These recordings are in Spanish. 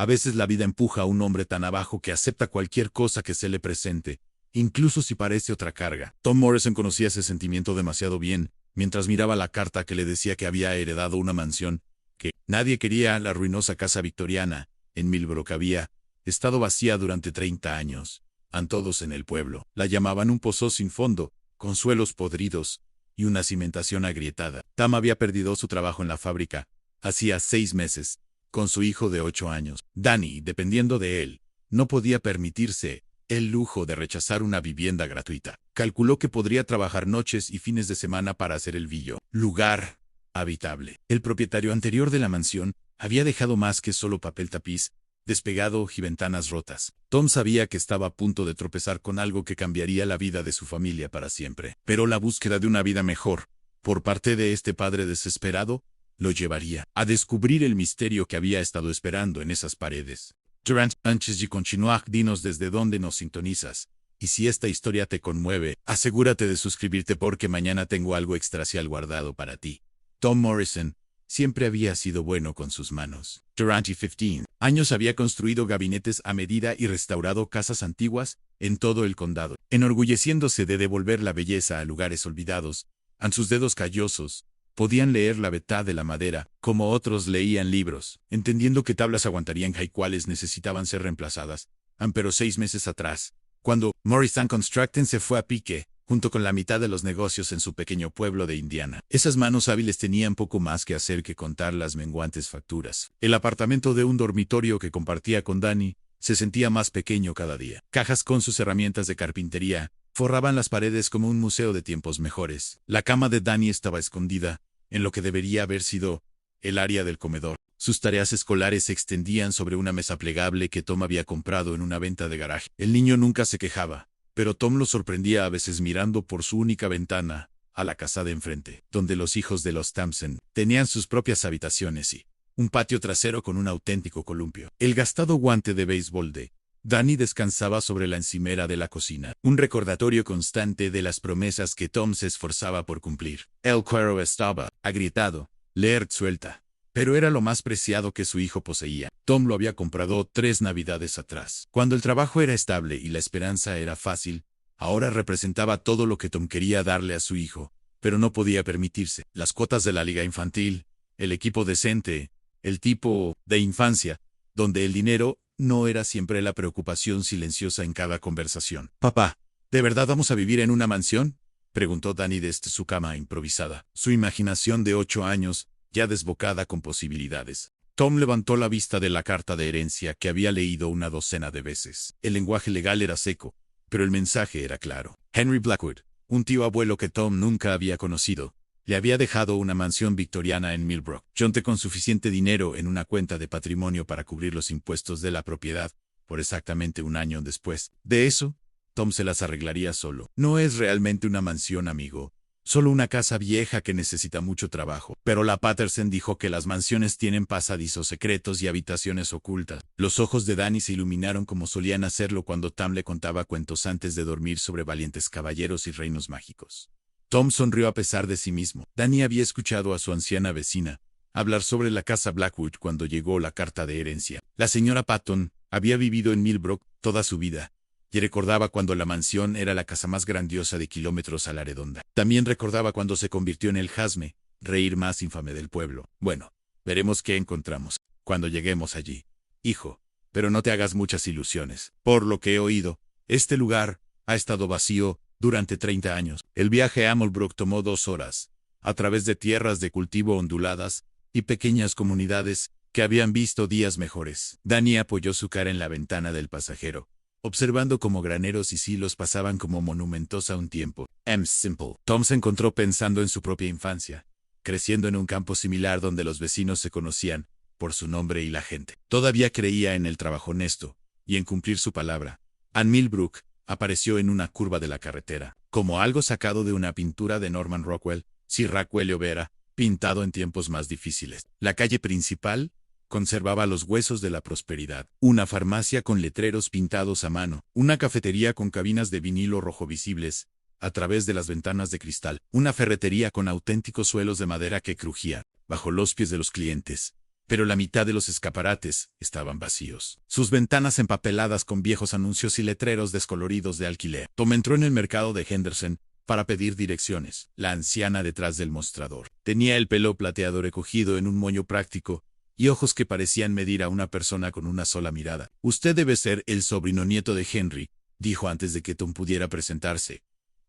A veces la vida empuja a un hombre tan abajo que acepta cualquier cosa que se le presente, incluso si parece otra carga. Tom Morrison conocía ese sentimiento demasiado bien, mientras miraba la carta que le decía que había heredado una mansión, que nadie quería. La ruinosa casa victoriana, en Millbrook, había estado vacía durante 30 años. A todos en el pueblo la llamaban un pozo sin fondo, con suelos podridos y una cimentación agrietada. Tom había perdido su trabajo en la fábrica hacía 6 meses, con su hijo de 8 años. Danny, dependiendo de él, no podía permitirse el lujo de rechazar una vivienda gratuita. Calculó que podría trabajar noches y fines de semana para hacer el Villo lugar habitable. El propietario anterior de la mansión había dejado más que solo papel tapiz despegado y ventanas rotas. Tom sabía que estaba a punto de tropezar con algo que cambiaría la vida de su familia para siempre. Pero la búsqueda de una vida mejor, por parte de este padre desesperado, lo llevaría a descubrir el misterio que había estado esperando en esas paredes. Durant, antes y continuar, dinos desde dónde nos sintonizas. Y si esta historia te conmueve, asegúrate de suscribirte porque mañana tengo algo extracial guardado para ti. Tom Morrison siempre había sido bueno con sus manos. Durante 15 años había construido gabinetes a medida y restaurado casas antiguas en todo el condado, enorgulleciéndose de devolver la belleza a lugares olvidados. En sus dedos callosos podían leer la beta de la madera, como otros leían libros, entendiendo que tablas aguantarían y cuáles necesitaban ser reemplazadas. Pero 6 meses atrás, cuando Morrison Construction se fue a pique, junto con la mitad de los negocios en su pequeño pueblo de Indiana, esas manos hábiles tenían poco más que hacer que contar las menguantes facturas. El apartamento de un dormitorio que compartía con Danny se sentía más pequeño cada día. Cajas con sus herramientas de carpintería forraban las paredes como un museo de tiempos mejores. La cama de Danny estaba escondida en lo que debería haber sido el área del comedor. Sus tareas escolares se extendían sobre una mesa plegable que Tom había comprado en una venta de garaje. El niño nunca se quejaba, pero Tom lo sorprendía a veces mirando por su única ventana a la casa de enfrente, donde los hijos de los Thompson tenían sus propias habitaciones y un patio trasero con un auténtico columpio. El gastado guante de béisbol de Danny descansaba sobre la encimera de la cocina, un recordatorio constante de las promesas que Tom se esforzaba por cumplir. El cuero estaba agrietado, leer suelta, pero era lo más preciado que su hijo poseía. Tom lo había comprado 3 navidades atrás. Cuando el trabajo era estable y la esperanza era fácil, ahora representaba todo lo que Tom quería darle a su hijo, pero no podía permitirse. Las cuotas de la liga infantil, el equipo decente, el tipo de infancia, donde el dinero no era siempre la preocupación silenciosa en cada conversación. «Papá, ¿de verdad vamos a vivir en una mansión?», preguntó Danny desde su cama improvisada, su imaginación de 8 años ya desbocada con posibilidades. Tom levantó la vista de la carta de herencia que había leído una docena de veces. El lenguaje legal era seco, pero el mensaje era claro. Henry Blackwood, un tío abuelo que Tom nunca había conocido, le había dejado una mansión victoriana en Millbrook. Conté con suficiente dinero en una cuenta de patrimonio para cubrir los impuestos de la propiedad, por exactamente 1 año después. De eso, Tom se las arreglaría solo. No es realmente una mansión, amigo. Solo una casa vieja que necesita mucho trabajo. Pero la Patterson dijo que las mansiones tienen pasadizos secretos y habitaciones ocultas. Los ojos de Danny se iluminaron como solían hacerlo cuando Tom le contaba cuentos antes de dormir sobre valientes caballeros y reinos mágicos. Tom sonrió a pesar de sí mismo. Danny había escuchado a su anciana vecina hablar sobre la casa Blackwood cuando llegó la carta de herencia. La señora Patton había vivido en Millbrook toda su vida, y recordaba cuando la mansión era la casa más grandiosa de kilómetros a la redonda. También recordaba cuando se convirtió en el hazme reír más infame del pueblo. Bueno, veremos qué encontramos cuando lleguemos allí, hijo, pero no te hagas muchas ilusiones. Por lo que he oído, este lugar ha estado vacío durante 30 años. El viaje a Millbrook tomó 2 horas, a través de tierras de cultivo onduladas y pequeñas comunidades que habían visto días mejores. Danny apoyó su cara en la ventana del pasajero, observando cómo graneros y silos pasaban como monumentos a un tiempo. Simple. Tom se encontró pensando en su propia infancia, creciendo en un campo similar donde los vecinos se conocían por su nombre y la gente. Todavía creía en el trabajo honesto y en cumplir su palabra. Millbrook apareció en una curva de la carretera, como algo sacado de una pintura de Norman Rockwell, si Rockwell hubiera pintado en tiempos más difíciles. La calle principal conservaba los huesos de la prosperidad. Una farmacia con letreros pintados a mano, una cafetería con cabinas de vinilo rojo visibles a través de las ventanas de cristal, una ferretería con auténticos suelos de madera que crujían bajo los pies de los clientes. pero la mitad de los escaparates estaban vacíos. Sus ventanas empapeladas con viejos anuncios y letreros descoloridos de alquiler. Tom entró en el mercado de Henderson para pedir direcciones. La anciana detrás del mostrador tenía el pelo plateado recogido en un moño práctico y ojos que parecían medir a una persona con una sola mirada. «Usted debe ser el sobrino nieto de Henry», dijo antes de que Tom pudiera presentarse.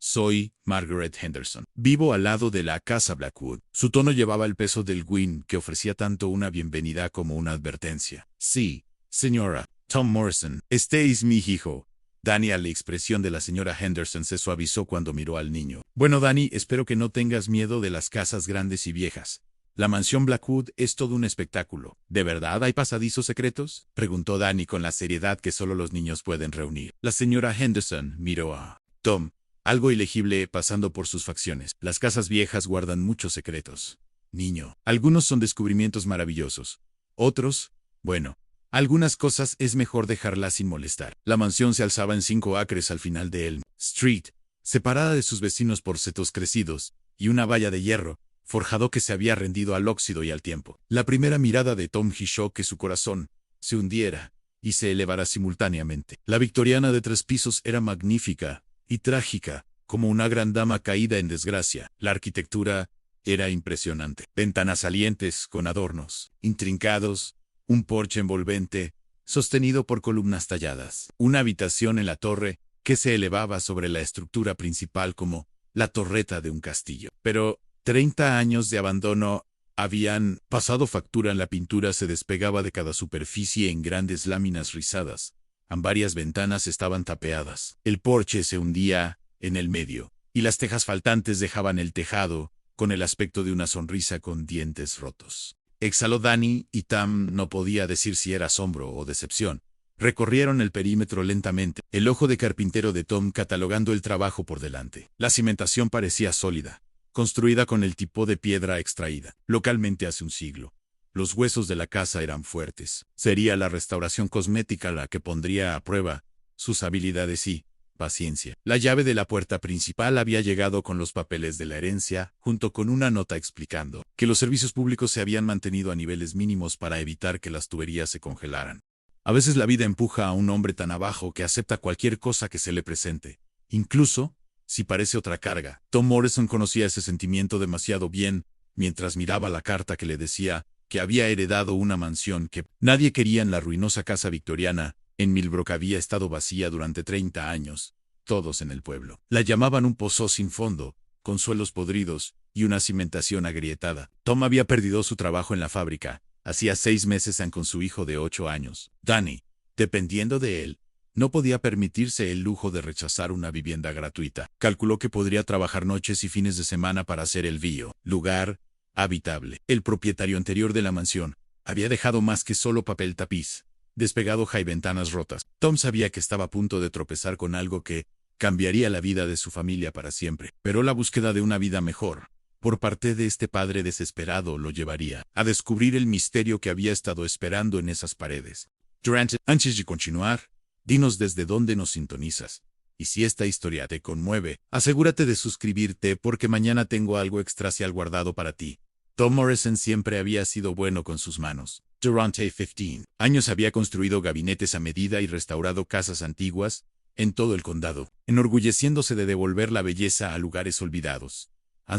«Soy Margaret Henderson. Vivo al lado de la casa Blackwood». Su tono llevaba el peso del Gwyn, que ofrecía tanto una bienvenida como una advertencia. «Sí, señora. Tom Morrison. Este es mi hijo». Danny, la expresión de la señora Henderson se suavizó cuando miró al niño. «Bueno, Danny, espero que no tengas miedo de las casas grandes y viejas. La mansión Blackwood es todo un espectáculo». «¿De verdad hay pasadizos secretos?», preguntó Danny con la seriedad que solo los niños pueden reunir. La señora Henderson miró a Tom, algo ilegible pasando por sus facciones. «Las casas viejas guardan muchos secretos, niño. Algunos son descubrimientos maravillosos. Otros, bueno, algunas cosas es mejor dejarlas sin molestar». La mansión se alzaba en 5 acres al final de Elm Street, separada de sus vecinos por setos crecidos y una valla de hierro forjado que se había rendido al óxido y al tiempo. La primera mirada de Tom hizo que su corazón se hundiera y se elevara simultáneamente. La victoriana de 3 pisos era magnífica y trágica, como una gran dama caída en desgracia. La arquitectura era impresionante. Ventanas salientes con adornos intrincados, un porche envolvente, sostenido por columnas talladas. Una habitación en la torre que se elevaba sobre la estructura principal como la torreta de un castillo. Pero 30 años de abandono habían pasado factura. En la pintura se despegaba de cada superficie en grandes láminas rizadas. Varias ventanas estaban tapeadas. El porche se hundía en el medio, y las tejas faltantes dejaban el tejado con el aspecto de una sonrisa con dientes rotos. Exhaló Danny y Tom no podía decir si era asombro o decepción. Recorrieron el perímetro lentamente, el ojo de carpintero de Tom catalogando el trabajo por delante. La cimentación parecía sólida, construida con el tipo de piedra extraída localmente hace un siglo. Los huesos de la casa eran fuertes. Sería la restauración cosmética la que pondría a prueba sus habilidades y paciencia. La llave de la puerta principal había llegado con los papeles de la herencia, junto con una nota explicando que los servicios públicos se habían mantenido a niveles mínimos para evitar que las tuberías se congelaran. A veces la vida empuja a un hombre tan abajo que acepta cualquier cosa que se le presente, incluso si parece otra carga. Tom Morrison conocía ese sentimiento demasiado bien mientras miraba la carta que le decía que había heredado una mansión que nadie quería en la ruinosa casa victoriana en Millbrook. Había estado vacía durante 30 años, todos en el pueblo la llamaban un pozo sin fondo, con suelos podridos y una cimentación agrietada. Tom había perdido su trabajo en la fábrica, hacía 6 meses con su hijo de 8 años. Danny, dependiendo de él, no podía permitirse el lujo de rechazar una vivienda gratuita. Calculó que podría trabajar noches y fines de semana para hacer el lugar habitable. El propietario anterior de la mansión había dejado más que solo papel tapiz, despegado y ventanas rotas. Tom sabía que estaba a punto de tropezar con algo que cambiaría la vida de su familia para siempre, pero la búsqueda de una vida mejor por parte de este padre desesperado lo llevaría a descubrir el misterio que había estado esperando en esas paredes. Antes de continuar, dinos desde dónde nos sintonizas. Y si esta historia te conmueve, asegúrate de suscribirte porque mañana tengo algo extracial guardado para ti. Tom Morrison siempre había sido bueno con sus manos. Durante 15 años había construido gabinetes a medida y restaurado casas antiguas en todo el condado, enorgulleciéndose de devolver la belleza a lugares olvidados.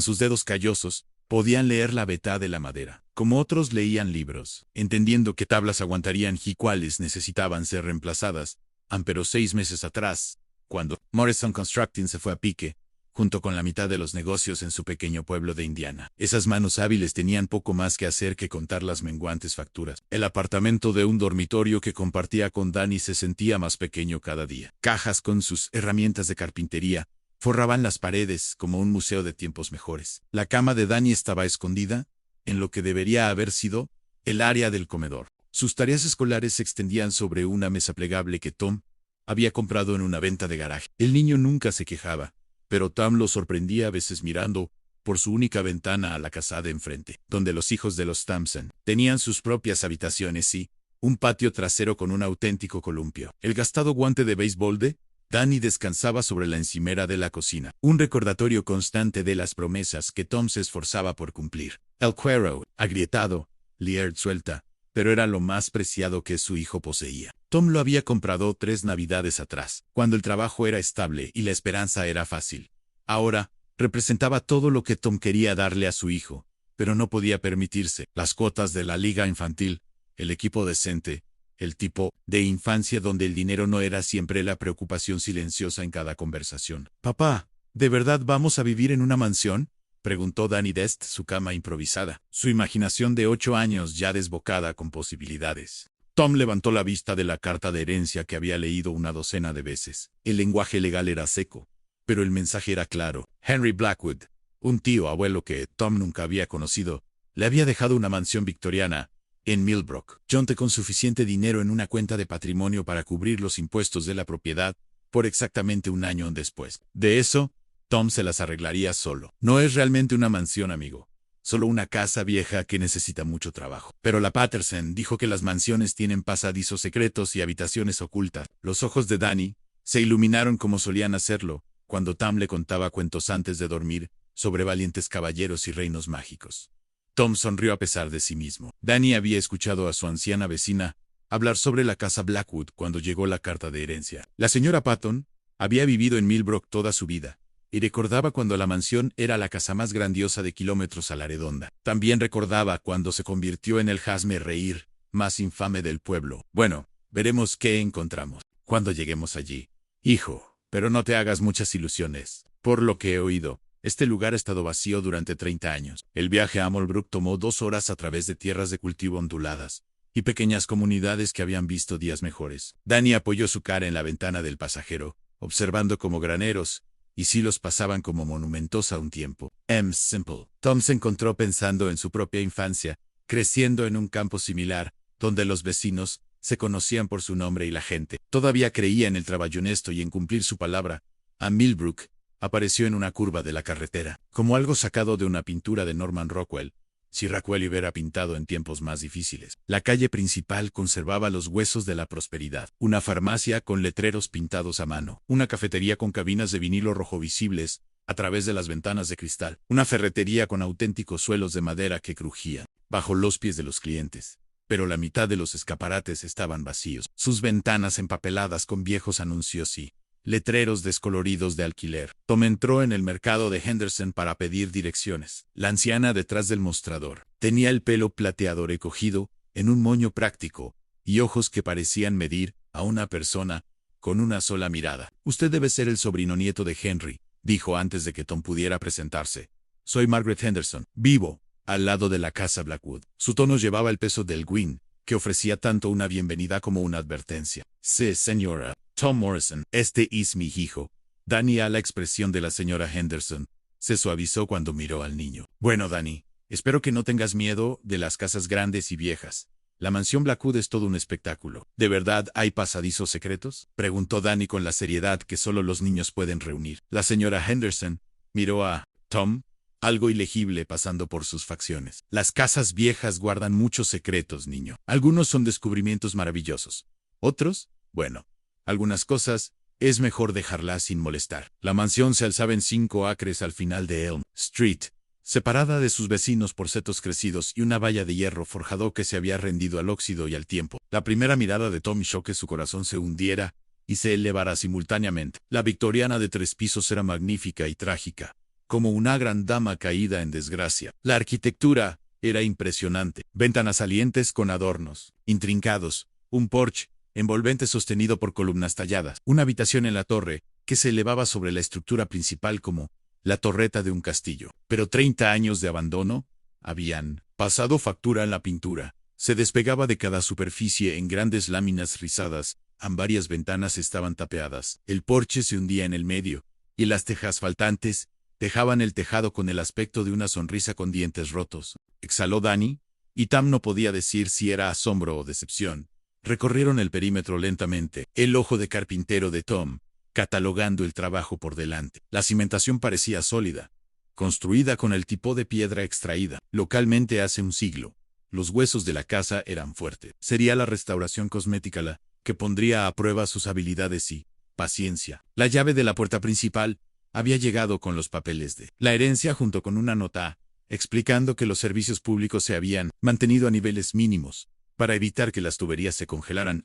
Sus dedos callosos podían leer la veta de la madera, como otros leían libros, entendiendo que tablas aguantarían y cuáles necesitaban ser reemplazadas. Pero 6 meses atrás, cuando Morrison Constructing se fue a pique, junto con la mitad de los negocios en su pequeño pueblo de Indiana, esas manos hábiles tenían poco más que hacer que contar las menguantes facturas. El apartamento de un dormitorio que compartía con Danny se sentía más pequeño cada día. Cajas con sus herramientas de carpintería forraban las paredes como un museo de tiempos mejores. La cama de Danny estaba escondida en lo que debería haber sido el área del comedor. Sus tareas escolares se extendían sobre una mesa plegable que Tom había comprado en una venta de garaje. El niño nunca se quejaba, pero Tom lo sorprendía a veces mirando por su única ventana a la casa de enfrente, donde los hijos de los Thompson tenían sus propias habitaciones y un patio trasero con un auténtico columpio. El gastado guante de béisbol de Danny descansaba sobre la encimera de la cocina, un recordatorio constante de las promesas que Tom se esforzaba por cumplir. El cuero, agrietado, lierd suelta, pero era lo más preciado que su hijo poseía. Tom lo había comprado 3 navidades atrás, cuando el trabajo era estable y la esperanza era fácil. Ahora, representaba todo lo que Tom quería darle a su hijo, pero no podía permitirse las cuotas de la liga infantil, el equipo decente, el tipo de infancia donde el dinero no era siempre la preocupación silenciosa en cada conversación. «Papá, ¿de verdad vamos a vivir en una mansión?», preguntó Danny desde su cama improvisada, su imaginación de 8 años ya desbocada con posibilidades. Tom levantó la vista de la carta de herencia que había leído una docena de veces. El lenguaje legal era seco, pero el mensaje era claro. Henry Blackwood, un tío abuelo que Tom nunca había conocido, le había dejado una mansión victoriana en Millbrook. John con suficiente dinero en una cuenta de patrimonio para cubrir los impuestos de la propiedad por exactamente un año después. De eso, Tom se las arreglaría solo. No es realmente una mansión, amigo. Solo una casa vieja que necesita mucho trabajo. Pero la Patterson dijo que las mansiones tienen pasadizos secretos y habitaciones ocultas. Los ojos de Danny se iluminaron como solían hacerlo cuando Tom le contaba cuentos antes de dormir sobre valientes caballeros y reinos mágicos. Tom sonrió a pesar de sí mismo. Danny había escuchado a su anciana vecina hablar sobre la casa Blackwood cuando llegó la carta de herencia. La señora Patton había vivido en Millbrook toda su vida, y recordaba cuando la mansión era la casa más grandiosa de kilómetros a la redonda. También recordaba cuando se convirtió en el hazme reír más infame del pueblo. Bueno, veremos qué encontramos cuando lleguemos allí. Hijo, pero no te hagas muchas ilusiones. Por lo que he oído, este lugar ha estado vacío durante 30 años. El viaje a Millbrook tomó 2 horas a través de tierras de cultivo onduladas y pequeñas comunidades que habían visto días mejores. Danny apoyó su cara en la ventana del pasajero, observando como graneros y silos pasaban como monumentos a un tiempo. Simple. Tom se encontró pensando en su propia infancia, creciendo en un campo similar, donde los vecinos se conocían por su nombre y la gente todavía creía en el trabajo honesto y en cumplir su palabra. A Millbrook apareció en una curva de la carretera, como algo sacado de una pintura de Norman Rockwell, si Rockwell hubiera pintado en tiempos más difíciles. La calle principal conservaba los huesos de la prosperidad. Una farmacia con letreros pintados a mano. Una cafetería con cabinas de vinilo rojo visibles a través de las ventanas de cristal. Una ferretería con auténticos suelos de madera que crujían bajo los pies de los clientes. Pero la mitad de los escaparates estaban vacíos. Sus ventanas empapeladas con viejos anuncios y letreros descoloridos de alquiler. Tom entró en el mercado de Henderson para pedir direcciones. La anciana detrás del mostrador tenía el pelo plateado recogido en un moño práctico y ojos que parecían medir a una persona con una sola mirada. «Usted debe ser el sobrino nieto de Henry», dijo antes de que Tom pudiera presentarse. «Soy Margaret Henderson. Vivo al lado de la casa Blackwood». Su tono llevaba el peso del Gwyn, que ofrecía tanto una bienvenida como una advertencia. «Sí, señora. Tom Morrison, este es mi hijo». Danny, a la expresión de la señora Henderson, se suavizó cuando miró al niño. «Bueno, Danny, espero que no tengas miedo de las casas grandes y viejas. La mansión Blackwood es todo un espectáculo». «¿De verdad hay pasadizos secretos?», preguntó Danny con la seriedad que solo los niños pueden reunir. La señora Henderson miró a Tom, algo ilegible pasando por sus facciones. «Las casas viejas guardan muchos secretos, niño. Algunos son descubrimientos maravillosos. Otros, bueno, algunas cosas es mejor dejarlas sin molestar». La mansión se alzaba en 5 acres al final de Elm Street, separada de sus vecinos por setos crecidos y una valla de hierro forjado que se había rendido al óxido y al tiempo. La primera mirada de Tom hizo que su corazón se hundiera y se elevara simultáneamente. La victoriana de 3 pisos era magnífica y trágica, como una gran dama caída en desgracia. La arquitectura era impresionante. Ventanas salientes con adornos intrincados, un porche envolvente sostenido por columnas talladas, una habitación en la torre que se elevaba sobre la estructura principal como la torreta de un castillo. Pero 30 años de abandono habían pasado factura en la pintura. Se despegaba de cada superficie en grandes láminas rizadas. Varias ventanas estaban tapeadas. El porche se hundía en el medio, y las tejas faltantes dejaban el tejado con el aspecto de una sonrisa con dientes rotos. Exhaló Danny, y Tom no podía decir si era asombro o decepción. Recorrieron el perímetro lentamente, el ojo de carpintero de Tom, catalogando el trabajo por delante. La cimentación parecía sólida, construida con el tipo de piedra extraída localmente hace un siglo. Los huesos de la casa eran fuertes. Sería la restauración cosmética la que pondría a prueba sus habilidades y paciencia. La llave de la puerta principal había llegado con los papeles de la herencia junto con una nota explicando que los servicios públicos se habían mantenido a niveles mínimos, para evitar que las tuberías se congelaran.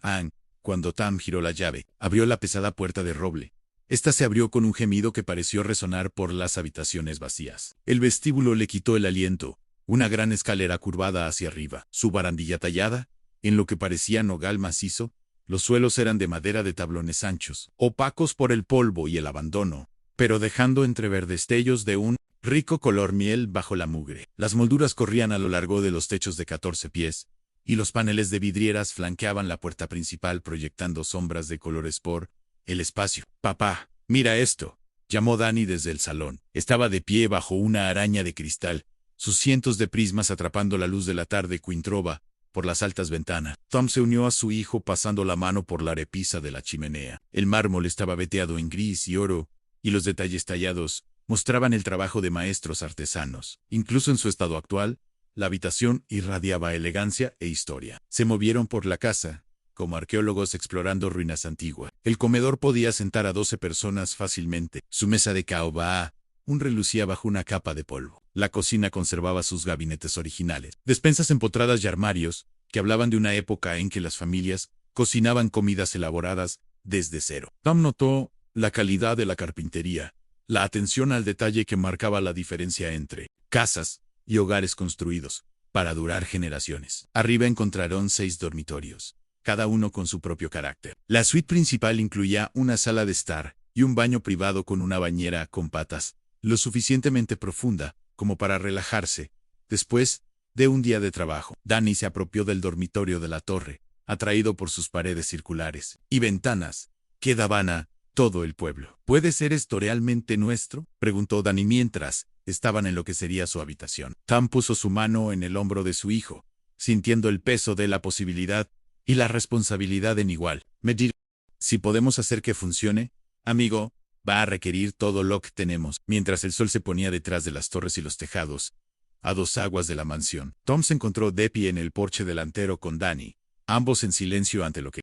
Cuando Tom giró la llave, abrió la pesada puerta de roble. Esta se abrió con un gemido que pareció resonar por las habitaciones vacías. El vestíbulo le quitó el aliento. Una gran escalera curvada hacia arriba, su barandilla tallada, en lo que parecía nogal macizo. Los suelos eran de madera de tablones anchos, opacos por el polvo y el abandono, pero dejando entrever destellos de un rico color miel bajo la mugre. Las molduras corrían a lo largo de los techos de 14 pies, y los paneles de vidrieras flanqueaban la puerta principal proyectando sombras de colores por el espacio. «Papá, mira esto», llamó Danny desde el salón. Estaba de pie bajo una araña de cristal, sus cientos de prismas atrapando la luz de la tarde cuintrova por las altas ventanas. Tom se unió a su hijo pasando la mano por la repisa de la chimenea. El mármol estaba veteado en gris y oro, y los detalles tallados mostraban el trabajo de maestros artesanos. Incluso en su estado actual, la habitación irradiaba elegancia e historia. Se movieron por la casa, como arqueólogos explorando ruinas antiguas. El comedor podía sentar a 12 personas fácilmente. Su mesa de caoba relucía bajo una capa de polvo. La cocina conservaba sus gabinetes originales, despensas empotradas y armarios, que hablaban de una época en que las familias cocinaban comidas elaboradas desde cero. Tom notó la calidad de la carpintería, la atención al detalle que marcaba la diferencia entre casas y hogares construidos para durar generaciones. Arriba encontraron 6 dormitorios, cada uno con su propio carácter. La suite principal incluía una sala de estar y un baño privado con una bañera con patas, lo suficientemente profunda como para relajarse después de un día de trabajo. Danny se apropió del dormitorio de la torre, atraído por sus paredes circulares y ventanas que daban a todo el pueblo. ¿Puede ser esto realmente nuestro?, preguntó Danny mientras estaban en lo que sería su habitación. Tom puso su mano en el hombro de su hijo, sintiendo el peso de la posibilidad y la responsabilidad en igual medida. Si podemos hacer que funcione, amigo, va a requerir todo lo que tenemos. Mientras el sol se ponía detrás de las torres y los tejados, a 2 aguas de la mansión, Tom se encontró de pie en el porche delantero con Danny, ambos en silencio ante lo que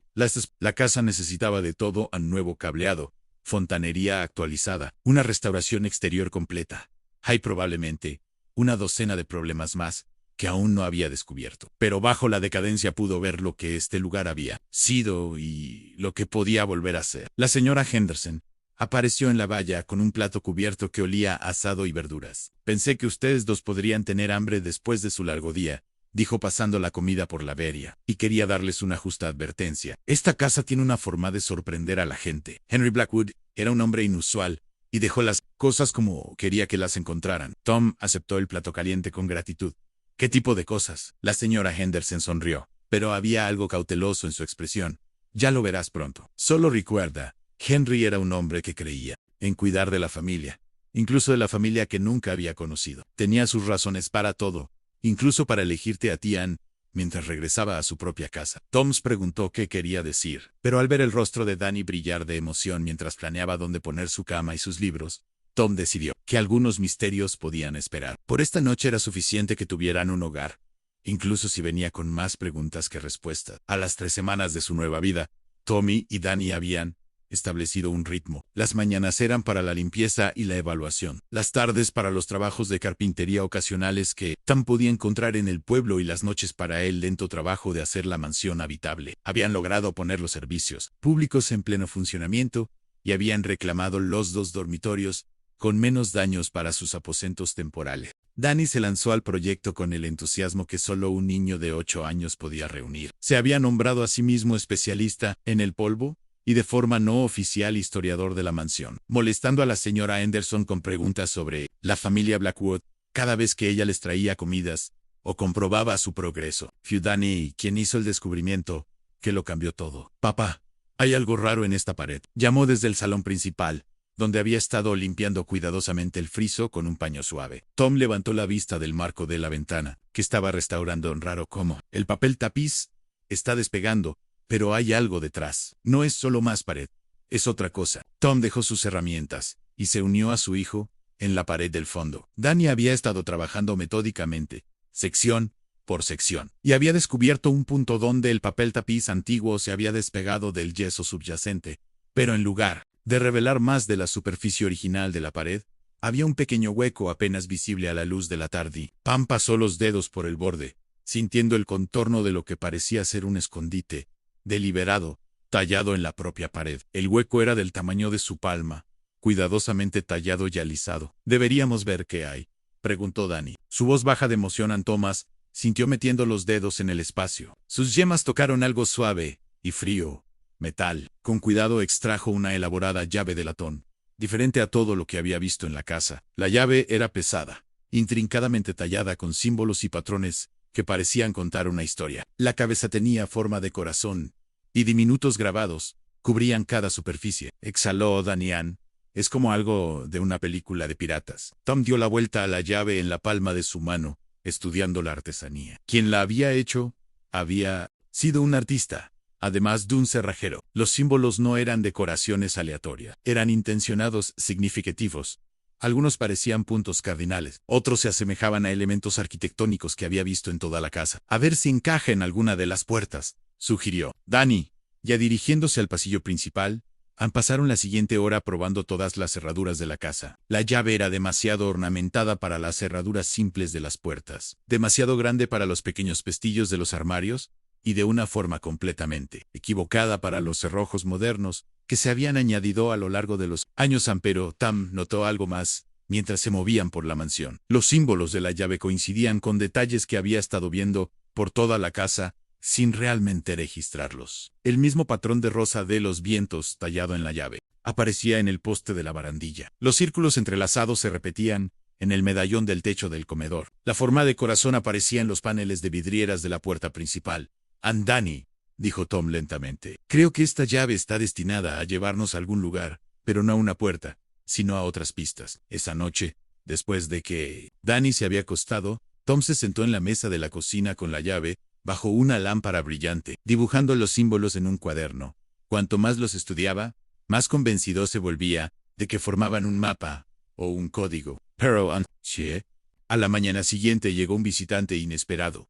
la casa necesitaba de todo: un nuevo cableado, fontanería actualizada, una restauración exterior completa. Hay probablemente una docena de problemas más que aún no había descubierto. Pero bajo la decadencia pudo ver lo que este lugar había sido y lo que podía volver a ser. La señora Henderson apareció en la valla con un plato cubierto que olía a asado y verduras. «Pensé que ustedes dos podrían tener hambre después de su largo día», dijo pasando la comida por la beria, y quería darles una justa advertencia. «Esta casa tiene una forma de sorprender a la gente». Henry Blackwood era un hombre inusual, y dejó las cosas como quería que las encontraran. Tom aceptó el plato caliente con gratitud. «¿Qué tipo de cosas?». La señora Henderson sonrió, pero había algo cauteloso en su expresión. «Ya lo verás pronto. Solo recuerda, Henry era un hombre que creía en cuidar de la familia, incluso de la familia que nunca había conocido. Tenía sus razones para todo, incluso para elegirte a ti, Anne, mientras regresaba a su propia casa». Tom preguntó qué quería decir, pero al ver el rostro de Danny brillar de emoción mientras planeaba dónde poner su cama y sus libros, Tom decidió que algunos misterios podían esperar. Por esta noche era suficiente que tuvieran un hogar, incluso si venía con más preguntas que respuestas. A las 3 semanas de su nueva vida, Tommy y Danny habían establecido un ritmo. Las mañanas eran para la limpieza y la evaluación, las tardes para los trabajos de carpintería ocasionales que Tom podía encontrar en el pueblo y las noches para el lento trabajo de hacer la mansión habitable. Habían logrado poner los servicios públicos en pleno funcionamiento y habían reclamado los 2 dormitorios con menos daños para sus aposentos temporales. Danny se lanzó al proyecto con el entusiasmo que solo un niño de 8 años podía reunir. Se había nombrado a sí mismo especialista en el polvo y de forma no oficial historiador de la mansión, molestando a la señora Henderson con preguntas sobre la familia Blackwood cada vez que ella les traía comidas o comprobaba su progreso. Fue Danny quien hizo el descubrimiento que lo cambió todo. «Papá, hay algo raro en esta pared», llamó desde el salón principal, donde había estado limpiando cuidadosamente el friso con un paño suave. Tom levantó la vista del marco de la ventana, que estaba restaurando un raro como. «El papel tapiz está despegando, pero hay algo detrás. No es solo más pared, es otra cosa». Tom dejó sus herramientas y se unió a su hijo en la pared del fondo. Danny había estado trabajando metódicamente, sección por sección, y había descubierto un punto donde el papel tapiz antiguo se había despegado del yeso subyacente, pero en lugar de revelar más de la superficie original de la pared, había un pequeño hueco apenas visible a la luz de la tarde. Pam pasó los dedos por el borde, sintiendo el contorno de lo que parecía ser un escondite, deliberado, tallado en la propia pared. El hueco era del tamaño de su palma, cuidadosamente tallado y alisado. «Deberíamos ver qué hay», preguntó Danny. Su voz baja de emoción. Thomas sintió metiendo los dedos en el espacio. Sus yemas tocaron algo suave y frío. Metal. Con cuidado extrajo una elaborada llave de latón, diferente a todo lo que había visto en la casa. La llave era pesada, intrincadamente tallada con símbolos y patrones que parecían contar una historia. La cabeza tenía forma de corazón, y diminutos grabados cubrían cada superficie. Exhaló Danian. «Es como algo de una película de piratas». Tom dio la vuelta a la llave en la palma de su mano, estudiando la artesanía. Quien la había hecho había sido un artista, además de un cerrajero. Los símbolos no eran decoraciones aleatorias, eran intencionados, significativos. Algunos parecían puntos cardinales, otros se asemejaban a elementos arquitectónicos que había visto en toda la casa. «A ver si encaja en alguna de las puertas», sugirió Danny. Ya dirigiéndose al pasillo principal, pasaron la siguiente hora probando todas las cerraduras de la casa. La llave era demasiado ornamentada para las cerraduras simples de las puertas, demasiado grande para los pequeños pestillos de los armarios, y de una forma completamente equivocada para los cerrojos modernos que se habían añadido a lo largo de los años. Pero Tom notó algo más mientras se movían por la mansión. Los símbolos de la llave coincidían con detalles que había estado viendo por toda la casa, sin realmente registrarlos. El mismo patrón de rosa de los vientos tallado en la llave aparecía en el poste de la barandilla. Los círculos entrelazados se repetían en el medallón del techo del comedor. La forma de corazón aparecía en los paneles de vidrieras de la puerta principal. «Danny», dijo Tom lentamente, «creo que esta llave está destinada a llevarnos a algún lugar, pero no a una puerta, sino a otras pistas». Esa noche, después de que Danny se había acostado, Tom se sentó en la mesa de la cocina con la llave, bajo una lámpara brillante, dibujando los símbolos en un cuaderno. Cuanto más los estudiaba, más convencido se volvía de que formaban un mapa o un código. Pero a la mañana siguiente llegó un visitante inesperado.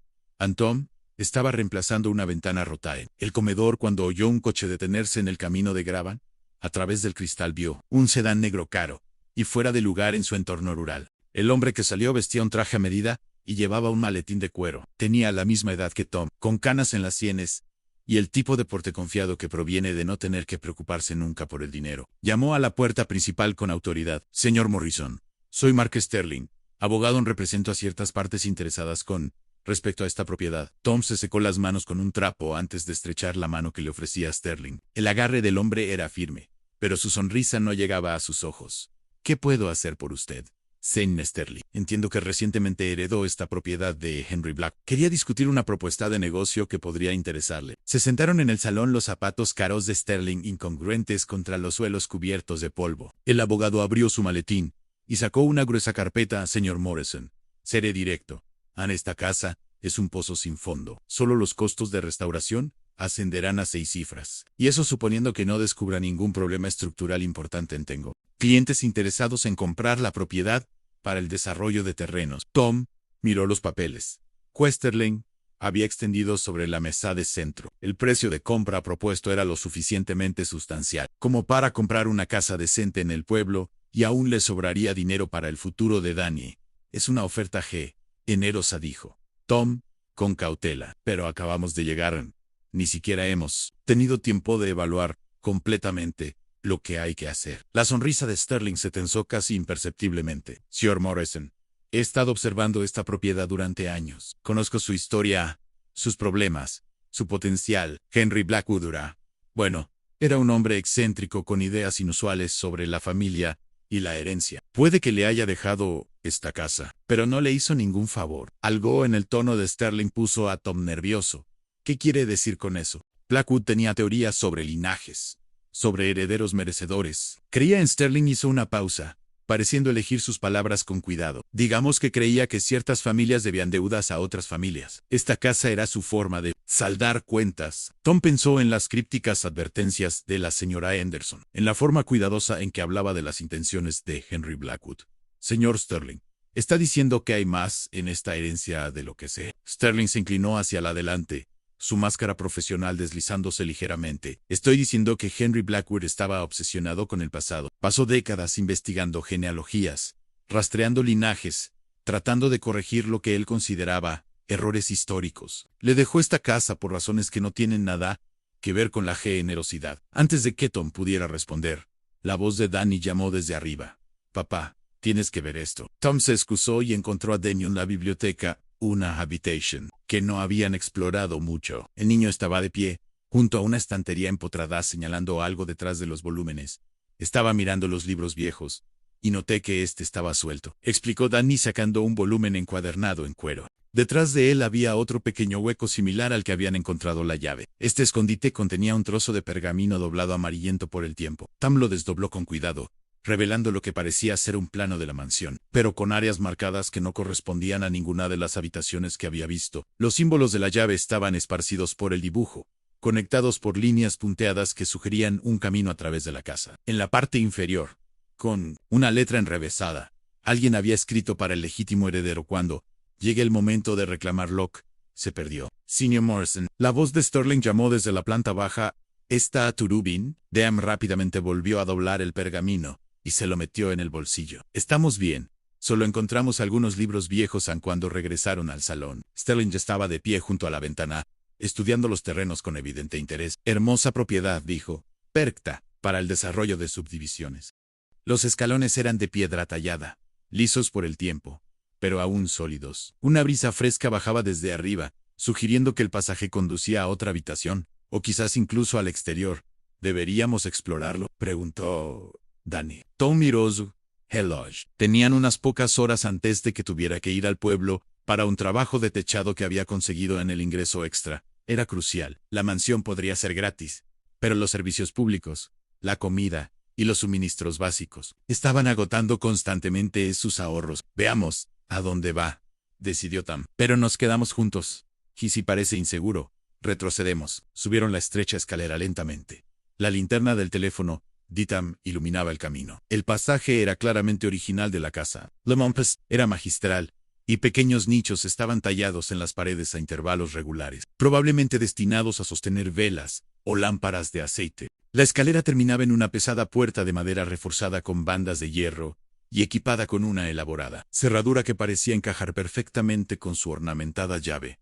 Tom estaba reemplazando una ventana rota en el comedor cuando oyó un coche detenerse en el camino de grava. A través del cristal vio un sedán negro caro y fuera de lugar en su entorno rural. El hombre que salió vestía un traje a medida y llevaba un maletín de cuero. Tenía la misma edad que Tom, con canas en las sienes, y el tipo de porte confiado que proviene de no tener que preocuparse nunca por el dinero. Llamó a la puerta principal con autoridad. «Señor Morrison, soy Mark Sterling, abogado. Represento a ciertas partes interesadas con respecto a esta propiedad». Tom se secó las manos con un trapo antes de estrechar la mano que le ofrecía Sterling. El agarre del hombre era firme, pero su sonrisa no llegaba a sus ojos. «¿Qué puedo hacer por usted?» «Señor Sterling, entiendo que recientemente heredó esta propiedad de Henry Black. Quería discutir una propuesta de negocio que podría interesarle». Se sentaron en el salón, los zapatos caros de Sterling incongruentes contra los suelos cubiertos de polvo. El abogado abrió su maletín y sacó una gruesa carpeta. «Señor Morrison, seré directo. Esta casa es un pozo sin fondo. Solo los costos de restauración ascenderán a 6 cifras. Y eso suponiendo que no descubra ningún problema estructural importante. Tengo clientes interesados en comprar la propiedad para el desarrollo de terrenos». Tom miró los papeles. Sterling había extendido sobre la mesa de centro. El precio de compra propuesto era lo suficientemente sustancial como para comprar una casa decente en el pueblo, y aún le sobraría dinero para el futuro de Danny. «Es una oferta generosa», dijo Tom, con cautela. «Pero acabamos de llegar. Ni siquiera hemos tenido tiempo de evaluar completamente lo que hay que hacer». La sonrisa de Sterling se tensó casi imperceptiblemente. «Sr. Morrison, he estado observando esta propiedad durante años. Conozco su historia, sus problemas, su potencial. Henry Blackwood era un hombre excéntrico con ideas inusuales sobre la familia y la herencia. Puede que le haya dejado esta casa, pero no le hizo ningún favor». Algo en el tono de Sterling puso a Tom nervioso. «¿Qué quiere decir con eso?» Blackwood tenía teorías sobre linajes, sobre herederos merecedores. Creía en Sterling. Hizo una pausa, pareciendo elegir sus palabras con cuidado. «Digamos que creía que ciertas familias debían deudas a otras familias. Esta casa era su forma de saldar cuentas». Tom pensó en las crípticas advertencias de la señora Henderson, en la forma cuidadosa en que hablaba de las intenciones de Henry Blackwood. «Señor Sterling, está diciendo que hay más en esta herencia de lo que sé». Sterling se inclinó hacia adelante, su máscara profesional deslizándose ligeramente. «Estoy diciendo que Henry Blackwood estaba obsesionado con el pasado. Pasó décadas investigando genealogías, rastreando linajes, tratando de corregir lo que él consideraba errores históricos. Le dejó esta casa por razones que no tienen nada que ver con la generosidad. Antes de que Tom pudiera responder, la voz de Danny llamó desde arriba. Papá, tienes que ver esto. Tom se excusó y encontró a Danny en la biblioteca, una habitation que no habían explorado mucho. El niño estaba de pie, junto a una estantería empotrada señalando algo detrás de los volúmenes. Estaba mirando los libros viejos, y noté que este estaba suelto, explicó Danny sacando un volumen encuadernado en cuero. Detrás de él había otro pequeño hueco similar al que habían encontrado la llave. Este escondite contenía un trozo de pergamino doblado amarillento por el tiempo. Tom lo desdobló con cuidado, revelando lo que parecía ser un plano de la mansión, pero con áreas marcadas que no correspondían a ninguna de las habitaciones que había visto. Los símbolos de la llave estaban esparcidos por el dibujo, conectados por líneas punteadas que sugerían un camino a través de la casa. En la parte inferior, con una letra enrevesada, alguien había escrito para el legítimo heredero cuando llegue el momento de reclamar Locke, se perdió. Señor Morrison. La voz de Sterling llamó desde la planta baja. ¿Está Turubin? Dean rápidamente volvió a doblar el pergamino y se lo metió en el bolsillo. Estamos bien. Solo encontramos algunos libros viejos cuando regresaron al salón. Sterling estaba de pie junto a la ventana, estudiando los terrenos con evidente interés. Hermosa propiedad, dijo. Perfecta para el desarrollo de subdivisiones. Los escalones eran de piedra tallada, lisos por el tiempo, pero aún sólidos. Una brisa fresca bajaba desde arriba, sugiriendo que el pasaje conducía a otra habitación, o quizás incluso al exterior. ¿Deberíamos explorarlo?, preguntó Danny. Tom miró su reloj. Tenían unas pocas horas antes de que tuviera que ir al pueblo para un trabajo de techado que había conseguido en el ingreso extra. Era crucial. La mansión podría ser gratis, pero los servicios públicos, la comida y los suministros básicos estaban agotando constantemente sus ahorros. Veamos a dónde va, decidió Tom. Pero nos quedamos juntos. Y si parece inseguro, retrocedemos. Subieron la estrecha escalera lentamente. La linterna del teléfono de Tom iluminaba el camino. El pasaje era claramente original de la casa. Le Montpes era magistral, y pequeños nichos estaban tallados en las paredes a intervalos regulares, probablemente destinados a sostener velas o lámparas de aceite. La escalera terminaba en una pesada puerta de madera reforzada con bandas de hierro y equipada con una elaborada cerradura que parecía encajar perfectamente con su ornamentada llave.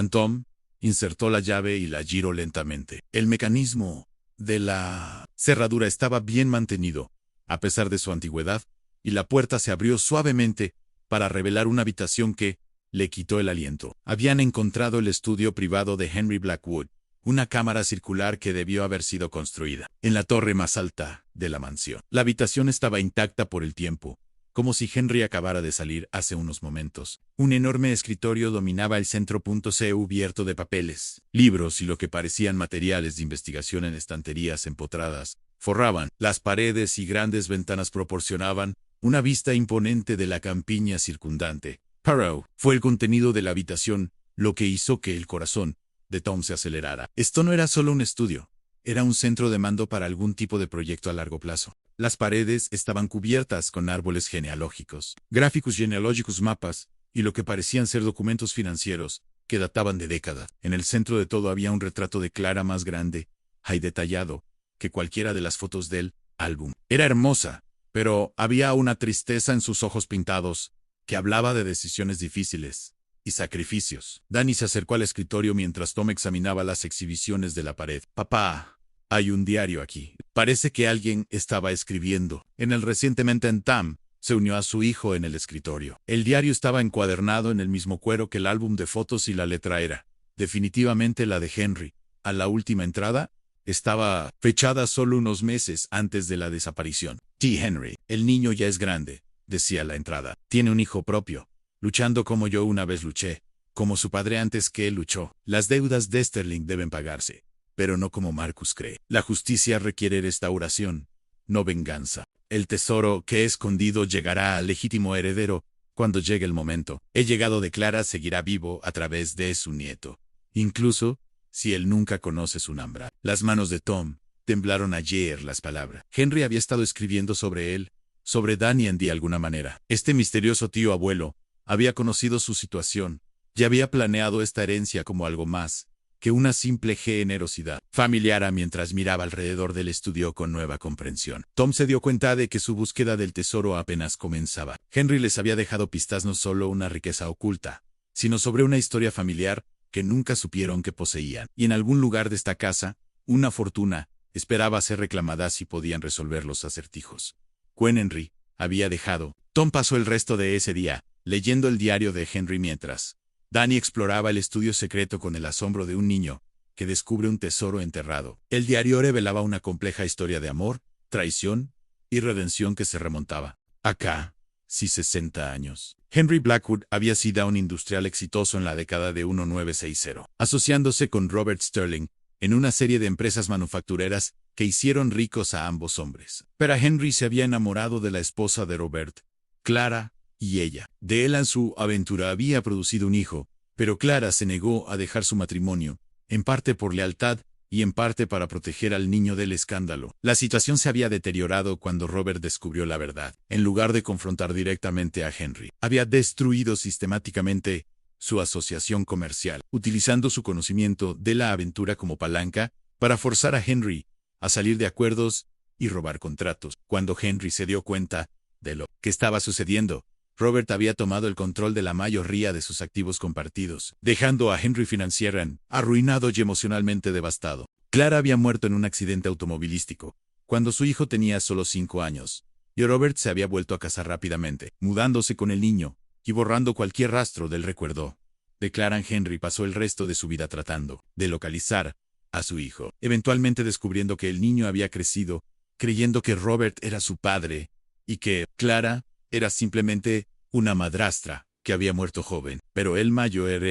Tom insertó la llave y la giró lentamente. El mecanismo de la cerradura estaba bien mantenido, a pesar de su antigüedad, y la puerta se abrió suavemente para revelar una habitación que le quitó el aliento. Habían encontrado el estudio privado de Henry Blackwood, una cámara circular que debió haber sido construida en la torre más alta de la mansión. La habitación estaba intacta por el tiempo, como si Henry acabara de salir hace unos momentos. Un enorme escritorio dominaba el centro. Cubierto de papeles, libros y lo que parecían materiales de investigación en estanterías empotradas forraban las paredes, y grandes ventanas proporcionaban una vista imponente de la campiña circundante. Pero fue el contenido de la habitación lo que hizo que el corazón de Tom se acelerara. Esto no era solo un estudio, era un centro de mando para algún tipo de proyecto a largo plazo. Las paredes estaban cubiertas con árboles genealógicos, gráficos genealógicos, mapas, y lo que parecían ser documentos financieros que databan de décadas. En el centro de todo había un retrato de Clara más grande y detallado que cualquiera de las fotos del álbum. Era hermosa, pero había una tristeza en sus ojos pintados que hablaba de decisiones difíciles y sacrificios. Danny se acercó al escritorio mientras Tom examinaba las exhibiciones de la pared. Papá, hay un diario aquí. Parece que alguien estaba escribiendo. En el recientemente en Tom se unió a su hijo en el escritorio. El diario estaba encuadernado en el mismo cuero que el álbum de fotos y la letra era definitivamente la de Henry. A la última entrada estaba fechada solo unos meses antes de la desaparición. T. Henry, el niño ya es grande, decía la entrada. Tiene un hijo propio, luchando como yo una vez luché, como su padre antes que él luchó. Las deudas de Sterling deben pagarse, pero no como Marcus cree. La justicia requiere restauración, no venganza. El tesoro que he escondido llegará al legítimo heredero cuando llegue el momento. He llegado de Clara seguirá vivo a través de su nieto, incluso si él nunca conoce su nombre. Las manos de Tom temblaron ayer las palabras. Henry había estado escribiendo sobre él, sobre Danny de alguna manera. Este misterioso tío abuelo había conocido su situación y había planeado esta herencia como algo más que una simple generosidad familiar. Mientras miraba alrededor del estudio con nueva comprensión, Tom se dio cuenta de que su búsqueda del tesoro apenas comenzaba. Henry les había dejado pistas, no solo una riqueza oculta, sino sobre una historia familiar que nunca supieron que poseían. Y en algún lugar de esta casa, una fortuna esperaba ser reclamada si podían resolver los acertijos. Gwen Henry había dejado. Tom pasó el resto de ese día leyendo el diario de Henry mientras Danny exploraba el estudio secreto con el asombro de un niño que descubre un tesoro enterrado. El diario revelaba una compleja historia de amor, traición y redención que se remontaba acá, sí 60 años. Henry Blackwood había sido un industrial exitoso en la década de 1960, asociándose con Robert Sterling en una serie de empresas manufactureras que hicieron ricos a ambos hombres. Pero Henry se había enamorado de la esposa de Robert, Clara, y ella. De él en su aventura había producido un hijo, pero Clara se negó a dejar su matrimonio, en parte por lealtad y en parte para proteger al niño del escándalo. La situación se había deteriorado cuando Robert descubrió la verdad. En lugar de confrontar directamente a Henry, había destruido sistemáticamente su asociación comercial, utilizando su conocimiento de la aventura como palanca para forzar a Henry a salir de acuerdos y robar contratos. Cuando Henry se dio cuenta de lo que estaba sucediendo, Robert había tomado el control de la mayoría de sus activos compartidos, dejando a Henry financiero arruinado y emocionalmente devastado. Clara había muerto en un accidente automovilístico, cuando su hijo tenía solo 5 años, y Robert se había vuelto a casar rápidamente, mudándose con el niño y borrando cualquier rastro del recuerdo. Declaran Henry pasó el resto de su vida tratando de localizar a su hijo, eventualmente descubriendo que el niño había crecido, creyendo que Robert era su padre, y que Clara era simplemente una madrastra que había muerto joven. Pero el mayor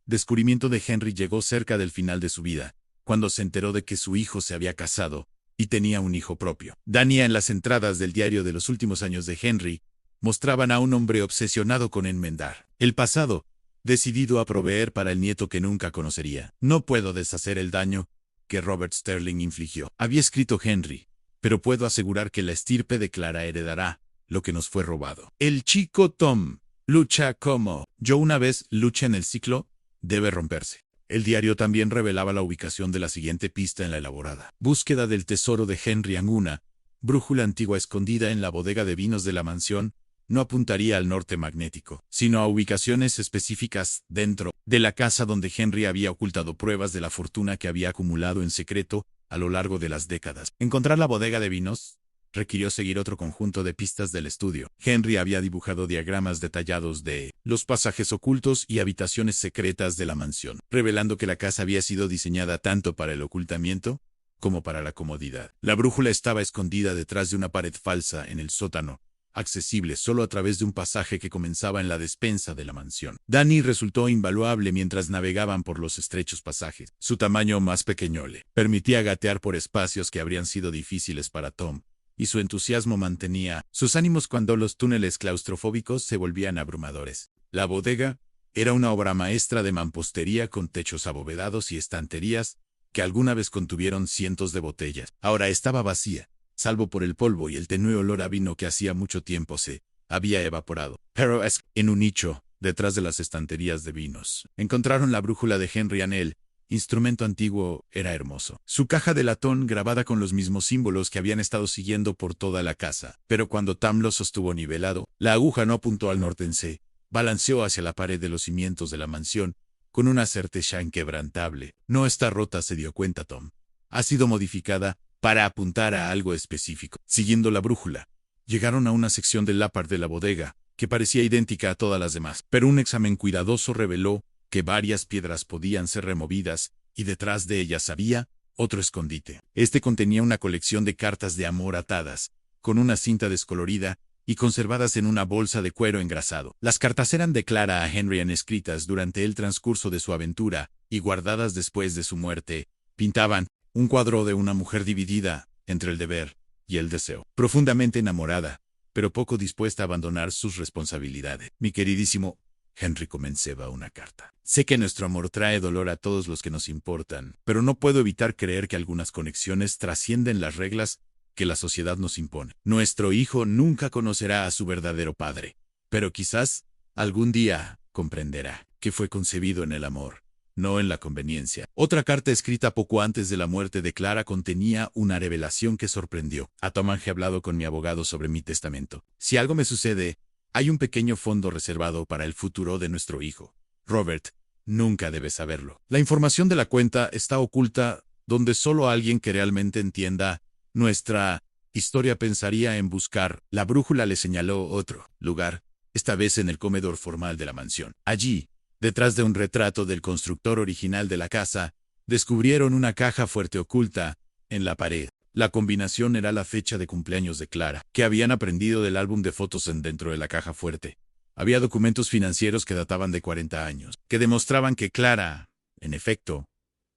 descubrimiento de Henry llegó cerca del final de su vida, cuando se enteró de que su hijo se había casado y tenía un hijo propio. Danny, en las entradas del diario de los últimos años de Henry, mostraban a un hombre obsesionado con enmendar el pasado, decidido a proveer para el nieto que nunca conocería. No puedo deshacer el daño que Robert Sterling infligió, había escrito Henry, pero puedo asegurar que la estirpe de Clara heredará lo que nos fue robado. El chico Tom lucha como yo una vez lucha en el ciclo, debe romperse. El diario también revelaba la ubicación de la siguiente pista en la elaborada búsqueda del tesoro de Henry en una brújula antigua escondida en la bodega de vinos de la mansión. No apuntaría al norte magnético, sino a ubicaciones específicas dentro de la casa donde Henry había ocultado pruebas de la fortuna que había acumulado en secreto a lo largo de las décadas. Encontrar la bodega de vinos requirió seguir otro conjunto de pistas del estudio. Henry había dibujado diagramas detallados de los pasajes ocultos y habitaciones secretas de la mansión, revelando que la casa había sido diseñada tanto para el ocultamiento como para la comodidad. La brújula estaba escondida detrás de una pared falsa en el sótano, accesible solo a través de un pasaje que comenzaba en la despensa de la mansión. Danny resultó invaluable mientras navegaban por los estrechos pasajes. Su tamaño más pequeño le permitía gatear por espacios que habrían sido difíciles para Tom, y su entusiasmo mantenía sus ánimos cuando los túneles claustrofóbicos se volvían abrumadores. La bodega era una obra maestra de mampostería con techos abovedados y estanterías que alguna vez contuvieron cientos de botellas. Ahora estaba vacía, salvo por el polvo y el tenue olor a vino que hacía mucho tiempo se había evaporado. Pero en un nicho, detrás de las estanterías de vinos, encontraron la brújula de Henry Anel. Instrumento antiguo, era hermoso. Su caja de latón grabada con los mismos símbolos que habían estado siguiendo por toda la casa. Pero cuando Tam lo sostuvo nivelado, la aguja no apuntó al norte en se balanceó hacia la pared de los cimientos de la mansión, con una certeza inquebrantable. No está rota, se dio cuenta Tom. Ha sido modificada para apuntar a algo específico. Siguiendo la brújula, llegaron a una sección del lápar de la bodega, que parecía idéntica a todas las demás. Pero un examen cuidadoso reveló que varias piedras podían ser removidas, y detrás de ellas había otro escondite. Este contenía una colección de cartas de amor atadas, con una cinta descolorida, y conservadas en una bolsa de cuero engrasado. Las cartas eran de Clara a Henry escritas durante el transcurso de su aventura, y guardadas después de su muerte. Pintaban un cuadro de una mujer dividida entre el deber y el deseo, profundamente enamorada, pero poco dispuesta a abandonar sus responsabilidades. Mi queridísimo Henry, comenzaba una carta. Sé que nuestro amor trae dolor a todos los que nos importan, pero no puedo evitar creer que algunas conexiones trascienden las reglas que la sociedad nos impone. Nuestro hijo nunca conocerá a su verdadero padre, pero quizás algún día comprenderá que fue concebido en el amor, no en la conveniencia. Otra carta escrita poco antes de la muerte de Clara contenía una revelación que sorprendió. A Tom he hablado con mi abogado sobre mi testamento. Si algo me sucede, hay un pequeño fondo reservado para el futuro de nuestro hijo. Robert, nunca debes saberlo. La información de la cuenta está oculta donde solo alguien que realmente entienda nuestra historia pensaría en buscar. La brújula le señaló otro lugar, esta vez en el comedor formal de la mansión. Allí, detrás de un retrato del constructor original de la casa, descubrieron una caja fuerte oculta en la pared. La combinación era la fecha de cumpleaños de Clara, que habían aprendido del álbum de fotos dentro de la caja fuerte. Había documentos financieros que databan de 40 años, que demostraban que Clara, en efecto,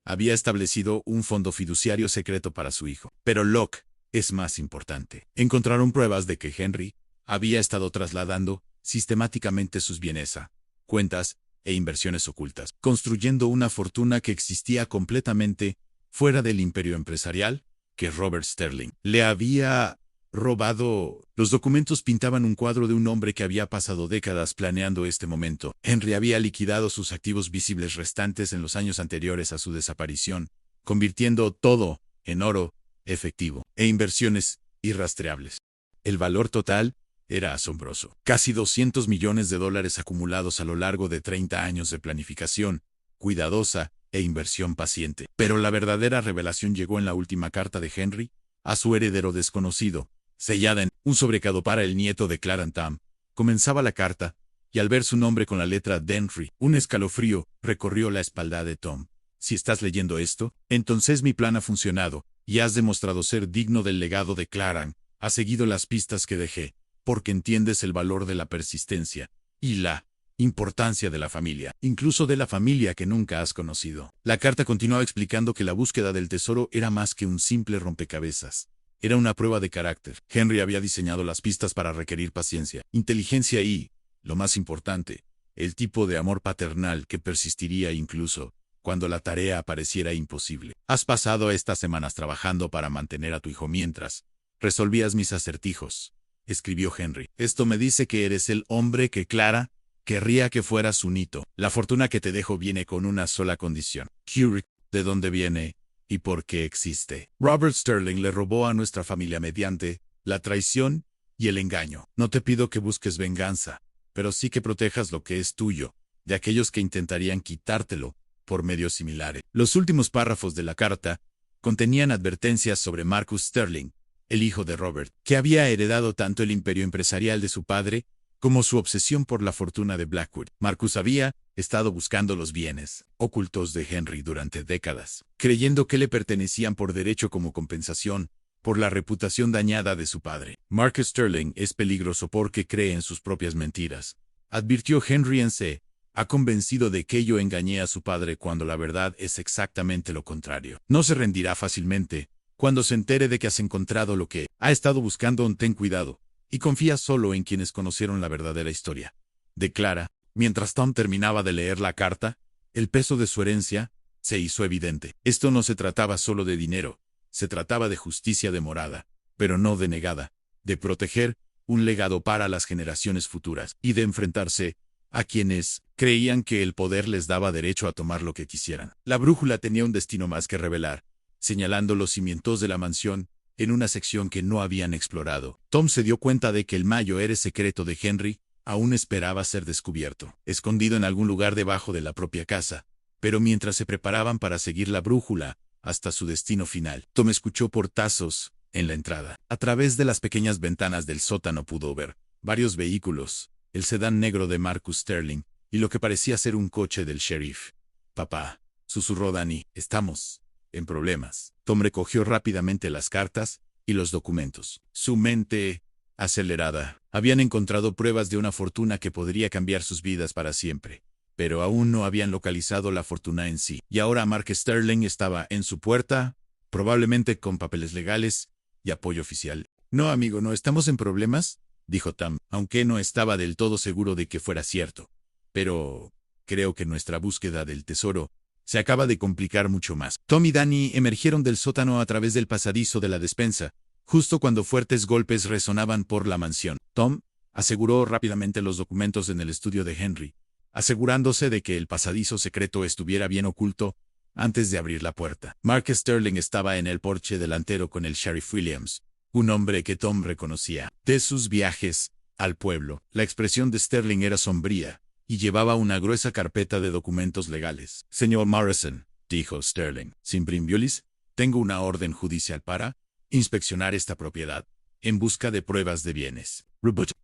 había establecido un fondo fiduciario secreto para su hijo. Pero Locke es más importante. Encontraron pruebas de que Henry había estado trasladando sistemáticamente sus bienes a cuentas e inversiones ocultas, construyendo una fortuna que existía completamente fuera del imperio empresarial que Robert Sterling le había robado. Los documentos pintaban un cuadro de un hombre que había pasado décadas planeando este momento. Henry había liquidado sus activos visibles restantes en los años anteriores a su desaparición, convirtiendo todo en oro, efectivo, e inversiones irrastreables. El valor total era asombroso. Casi $200 millones acumulados a lo largo de 30 años de planificación cuidadosa e inversión paciente. Pero la verdadera revelación llegó en la última carta de Henry a su heredero desconocido, sellada en un sobrecado para el nieto de Clara Tam. Comenzaba la carta, y al ver su nombre con la letra Denry, un escalofrío recorrió la espalda de Tom. Si estás leyendo esto, entonces mi plan ha funcionado, y has demostrado ser digno del legado de Clara. Has seguido las pistas que dejé, porque entiendes el valor de la persistencia y la importancia de la familia, incluso de la familia que nunca has conocido. La carta continuaba explicando que la búsqueda del tesoro era más que un simple rompecabezas. Era una prueba de carácter. Henry había diseñado las pistas para requerir paciencia, inteligencia y, lo más importante, el tipo de amor paternal que persistiría incluso cuando la tarea pareciera imposible. Has pasado estas semanas trabajando para mantener a tu hijo mientras resolvías mis acertijos, escribió Henry. Esto me dice que eres el hombre que Clara querría que fueras un hito. La fortuna que te dejo viene con una sola condición. Curie, ¿de dónde viene y por qué existe? Robert Sterling le robó a nuestra familia mediante la traición y el engaño. No te pido que busques venganza, pero sí que protejas lo que es tuyo, de aquellos que intentarían quitártelo por medios similares. Los últimos párrafos de la carta contenían advertencias sobre Marcus Sterling, el hijo de Robert, que había heredado tanto el imperio empresarial de su padre como su obsesión por la fortuna de Blackwood. Marcus había estado buscando los bienes ocultos de Henry durante décadas, creyendo que le pertenecían por derecho como compensación por la reputación dañada de su padre. Marcus Sterling es peligroso porque cree en sus propias mentiras, advirtió Henry en C. Ha convencido de que yo engañé a su padre cuando la verdad es exactamente lo contrario. No se rendirá fácilmente cuando se entere de que has encontrado lo que ha estado buscando. Ten cuidado y confía solo en quienes conocieron la verdadera historia. Declara. Mientras Tom terminaba de leer la carta, el peso de su herencia se hizo evidente. Esto no se trataba solo de dinero, se trataba de justicia demorada, pero no denegada, de proteger un legado para las generaciones futuras y de enfrentarse a quienes creían que el poder les daba derecho a tomar lo que quisieran. La brújula tenía un destino más que revelar, señalando los cimientos de la mansión en una sección que no habían explorado. Tom se dio cuenta de que el mayor secreto de Henry aún esperaba ser descubierto, escondido en algún lugar debajo de la propia casa. Pero mientras se preparaban para seguir la brújula hasta su destino final, Tom escuchó portazos en la entrada. A través de las pequeñas ventanas del sótano pudo ver varios vehículos, el sedán negro de Marcus Sterling y lo que parecía ser un coche del sheriff. Papá, susurró Danny, estamos en problemas. Tom recogió rápidamente las cartas y los documentos. Su mente acelerada. Habían encontrado pruebas de una fortuna que podría cambiar sus vidas para siempre, pero aún no habían localizado la fortuna en sí. Y ahora Mark Sterling estaba en su puerta, probablemente con papeles legales y apoyo oficial. No, amigo, no estamos en problemas, dijo Tom, aunque no estaba del todo seguro de que fuera cierto. Pero creo que nuestra búsqueda del tesoro se acaba de complicar mucho más. Tom y Danny emergieron del sótano a través del pasadizo de la despensa, justo cuando fuertes golpes resonaban por la mansión. Tom aseguró rápidamente los documentos en el estudio de Henry, asegurándose de que el pasadizo secreto estuviera bien oculto antes de abrir la puerta. Mark Sterling estaba en el porche delantero con el Sheriff Williams, un hombre que Tom reconocía de sus viajes al pueblo. La expresión de Sterling era sombría, y llevaba una gruesa carpeta de documentos legales. Señor Morrison, dijo Sterling, sin brimbiolis, tengo una orden judicial para inspeccionar esta propiedad, en busca de pruebas de bienes.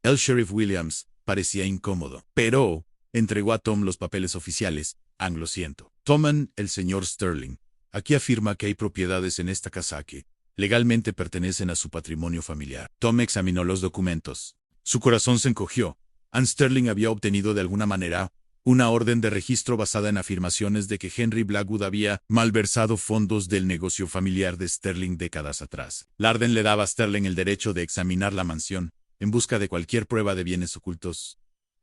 El sheriff Williams parecía incómodo, pero entregó a Tom los papeles oficiales. Lo siento. Toman el señor Sterling. Aquí afirma que hay propiedades en esta casa que legalmente pertenecen a su patrimonio familiar. Tom examinó los documentos. Su corazón se encogió. Ann Sterling había obtenido de alguna manera una orden de registro basada en afirmaciones de que Henry Blackwood había malversado fondos del negocio familiar de Sterling décadas atrás. La orden le daba a Sterling el derecho de examinar la mansión en busca de cualquier prueba de bienes ocultos.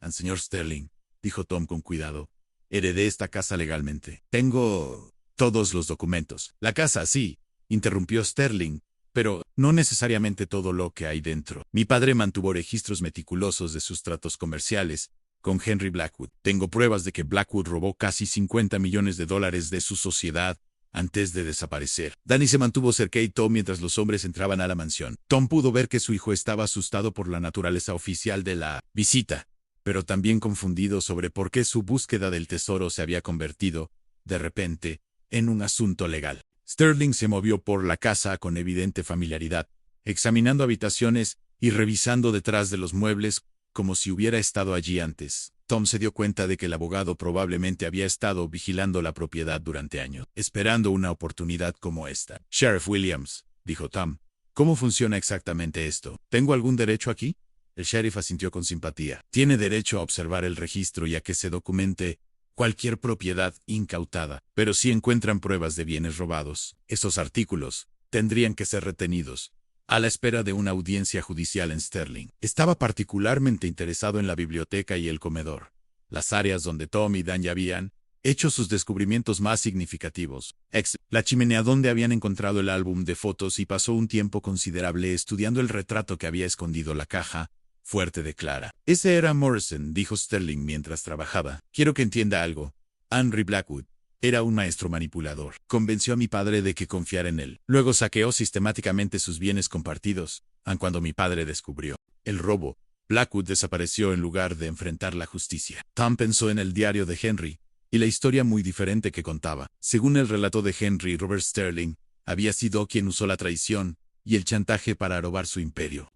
Señor Sterling, dijo Tom con cuidado, heredé esta casa legalmente. Tengo todos los documentos. La casa, sí, interrumpió Sterling, pero no necesariamente todo lo que hay dentro. Mi padre mantuvo registros meticulosos de sus tratos comerciales con Henry Blackwood. Tengo pruebas de que Blackwood robó casi $50 millones de su sociedad antes de desaparecer. Danny se mantuvo cerca de Tom mientras los hombres entraban a la mansión. Tom pudo ver que su hijo estaba asustado por la naturaleza oficial de la visita, pero también confundido sobre por qué su búsqueda del tesoro se había convertido, de repente, en un asunto legal. Sterling se movió por la casa con evidente familiaridad, examinando habitaciones y revisando detrás de los muebles como si hubiera estado allí antes. Tom se dio cuenta de que el abogado probablemente había estado vigilando la propiedad durante años, esperando una oportunidad como esta. Sheriff Williams, dijo Tom, ¿cómo funciona exactamente esto? ¿Tengo algún derecho aquí? El sheriff asintió con simpatía. Tiene derecho a observar el registro y a que se documente cualquier propiedad incautada, pero si encuentran pruebas de bienes robados, esos artículos tendrían que ser retenidos a la espera de una audiencia judicial en Sterling. Estaba particularmente interesado en la biblioteca y el comedor, las áreas donde Tom y Dan ya habían hecho sus descubrimientos más significativos. La chimenea donde habían encontrado el álbum de fotos y pasó un tiempo considerable estudiando el retrato que había escondido la caja fuerte de Clara. Ese era Morrison, dijo Sterling mientras trabajaba. Quiero que entienda algo. Henry Blackwood era un maestro manipulador. Convenció a mi padre de que confiara en él. Luego saqueó sistemáticamente sus bienes compartidos. Cuando mi padre descubrió el robo, Blackwood desapareció en lugar de enfrentar la justicia. Tom pensó en el diario de Henry y la historia muy diferente que contaba. Según el relato de Henry, Robert Sterling había sido quien usó la traición y el chantaje para robar su imperio.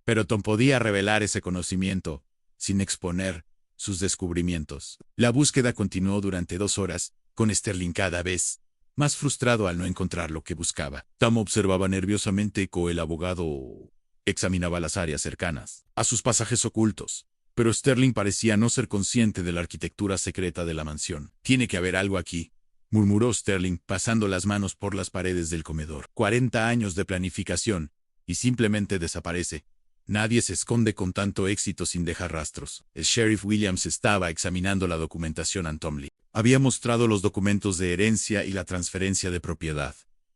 Pero Tom podía revelar ese conocimiento sin exponer sus descubrimientos. La búsqueda continuó durante 2 horas, con Sterling cada vez más frustrado al no encontrar lo que buscaba. Tom observaba nerviosamente cómo el abogado examinaba las áreas cercanas a sus pasajes ocultos, pero Sterling parecía no ser consciente de la arquitectura secreta de la mansión. Tiene que haber algo aquí, murmuró Sterling, pasando las manos por las paredes del comedor. 40 años de planificación, y simplemente desaparece. Nadie se esconde con tanto éxito sin dejar rastros. El sheriff Williams estaba examinando la documentación a Tom Lee. Había mostrado los documentos de herencia y la transferencia de propiedad.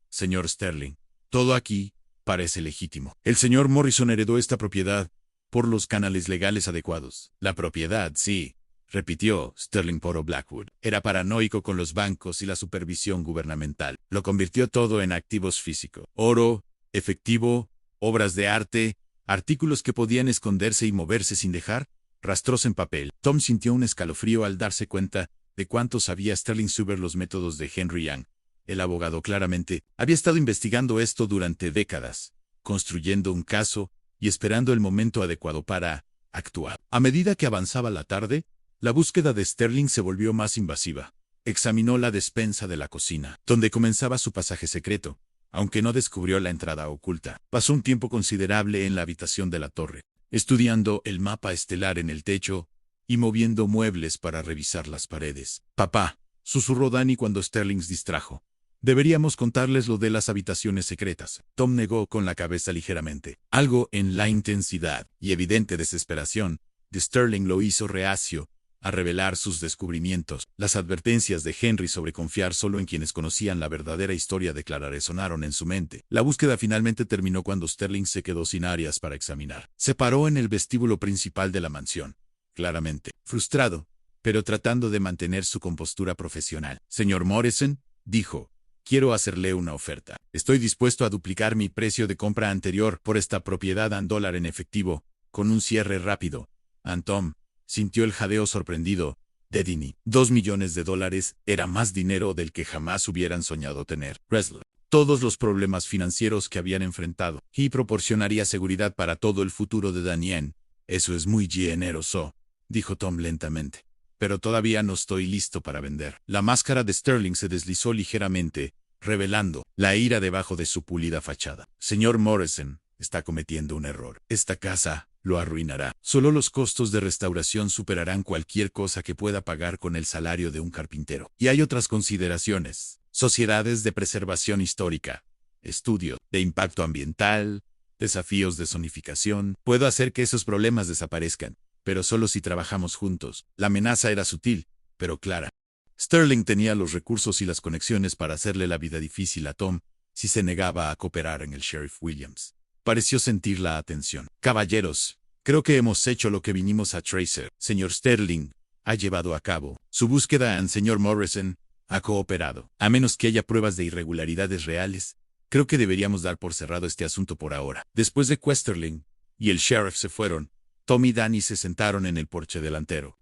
Señor Sterling, todo aquí parece legítimo. El señor Morrison heredó esta propiedad por los canales legales adecuados. La propiedad, sí, repitió Sterling Poro Blackwood. Era paranoico con los bancos y la supervisión gubernamental. Lo convirtió todo en activos físicos. Oro, efectivo, obras de arte, artículos que podían esconderse y moverse sin dejar rastros en papel. Tom sintió un escalofrío al darse cuenta de cuánto sabía Sterling sobre los métodos de Henry Young. El abogado claramente había estado investigando esto durante décadas, construyendo un caso y esperando el momento adecuado para actuar. A medida que avanzaba la tarde, la búsqueda de Sterling se volvió más invasiva. Examinó la despensa de la cocina, donde comenzaba su pasaje secreto, aunque no descubrió la entrada oculta. Pasó un tiempo considerable en la habitación de la torre, estudiando el mapa estelar en el techo y moviendo muebles para revisar las paredes. Papá, susurró Danny cuando Sterling distrajo. Deberíamos contarles lo de las habitaciones secretas. Tom negó con la cabeza ligeramente. Algo en la intensidad y evidente desesperación de Sterling lo hizo reacio a revelar sus descubrimientos. Las advertencias de Henry sobre confiar solo en quienes conocían la verdadera historia de Clara resonaron en su mente. La búsqueda finalmente terminó cuando Sterling se quedó sin áreas para examinar. Se paró en el vestíbulo principal de la mansión, claramente frustrado, pero tratando de mantener su compostura profesional. Señor Morrison, dijo, quiero hacerle una oferta. Estoy dispuesto a duplicar mi precio de compra anterior por esta propiedad $1 en efectivo, con un cierre rápido. Tom sintió el jadeo sorprendido de Dini. $2 millones era más dinero del que jamás hubieran soñado tener. Ressler. Todos los problemas financieros que habían enfrentado y proporcionaría seguridad para todo el futuro de Daniel. Eso es muy generoso, dijo Tom lentamente. Pero todavía no estoy listo para vender. La máscara de Sterling se deslizó ligeramente, revelando la ira debajo de su pulida fachada. Señor Morrison, está cometiendo un error. Esta casa lo arruinará. Solo los costos de restauración superarán cualquier cosa que pueda pagar con el salario de un carpintero. Y hay otras consideraciones. Sociedades de preservación histórica, estudio de impacto ambiental, desafíos de zonificación. Puedo hacer que esos problemas desaparezcan, pero solo si trabajamos juntos. La amenaza era sutil, pero clara. Sterling tenía los recursos y las conexiones para hacerle la vida difícil a Tom si se negaba a cooperar en el Sheriff Williams. Pareció sentir la atención. Caballeros, creo que hemos hecho lo que vinimos a Tracer. Señor Sterling ha llevado a cabo su búsqueda y señor Morrison ha cooperado. A menos que haya pruebas de irregularidades reales, creo que deberíamos dar por cerrado este asunto por ahora. Después de que Sterling y el sheriff se fueron, Tom y Danny se sentaron en el porche delantero.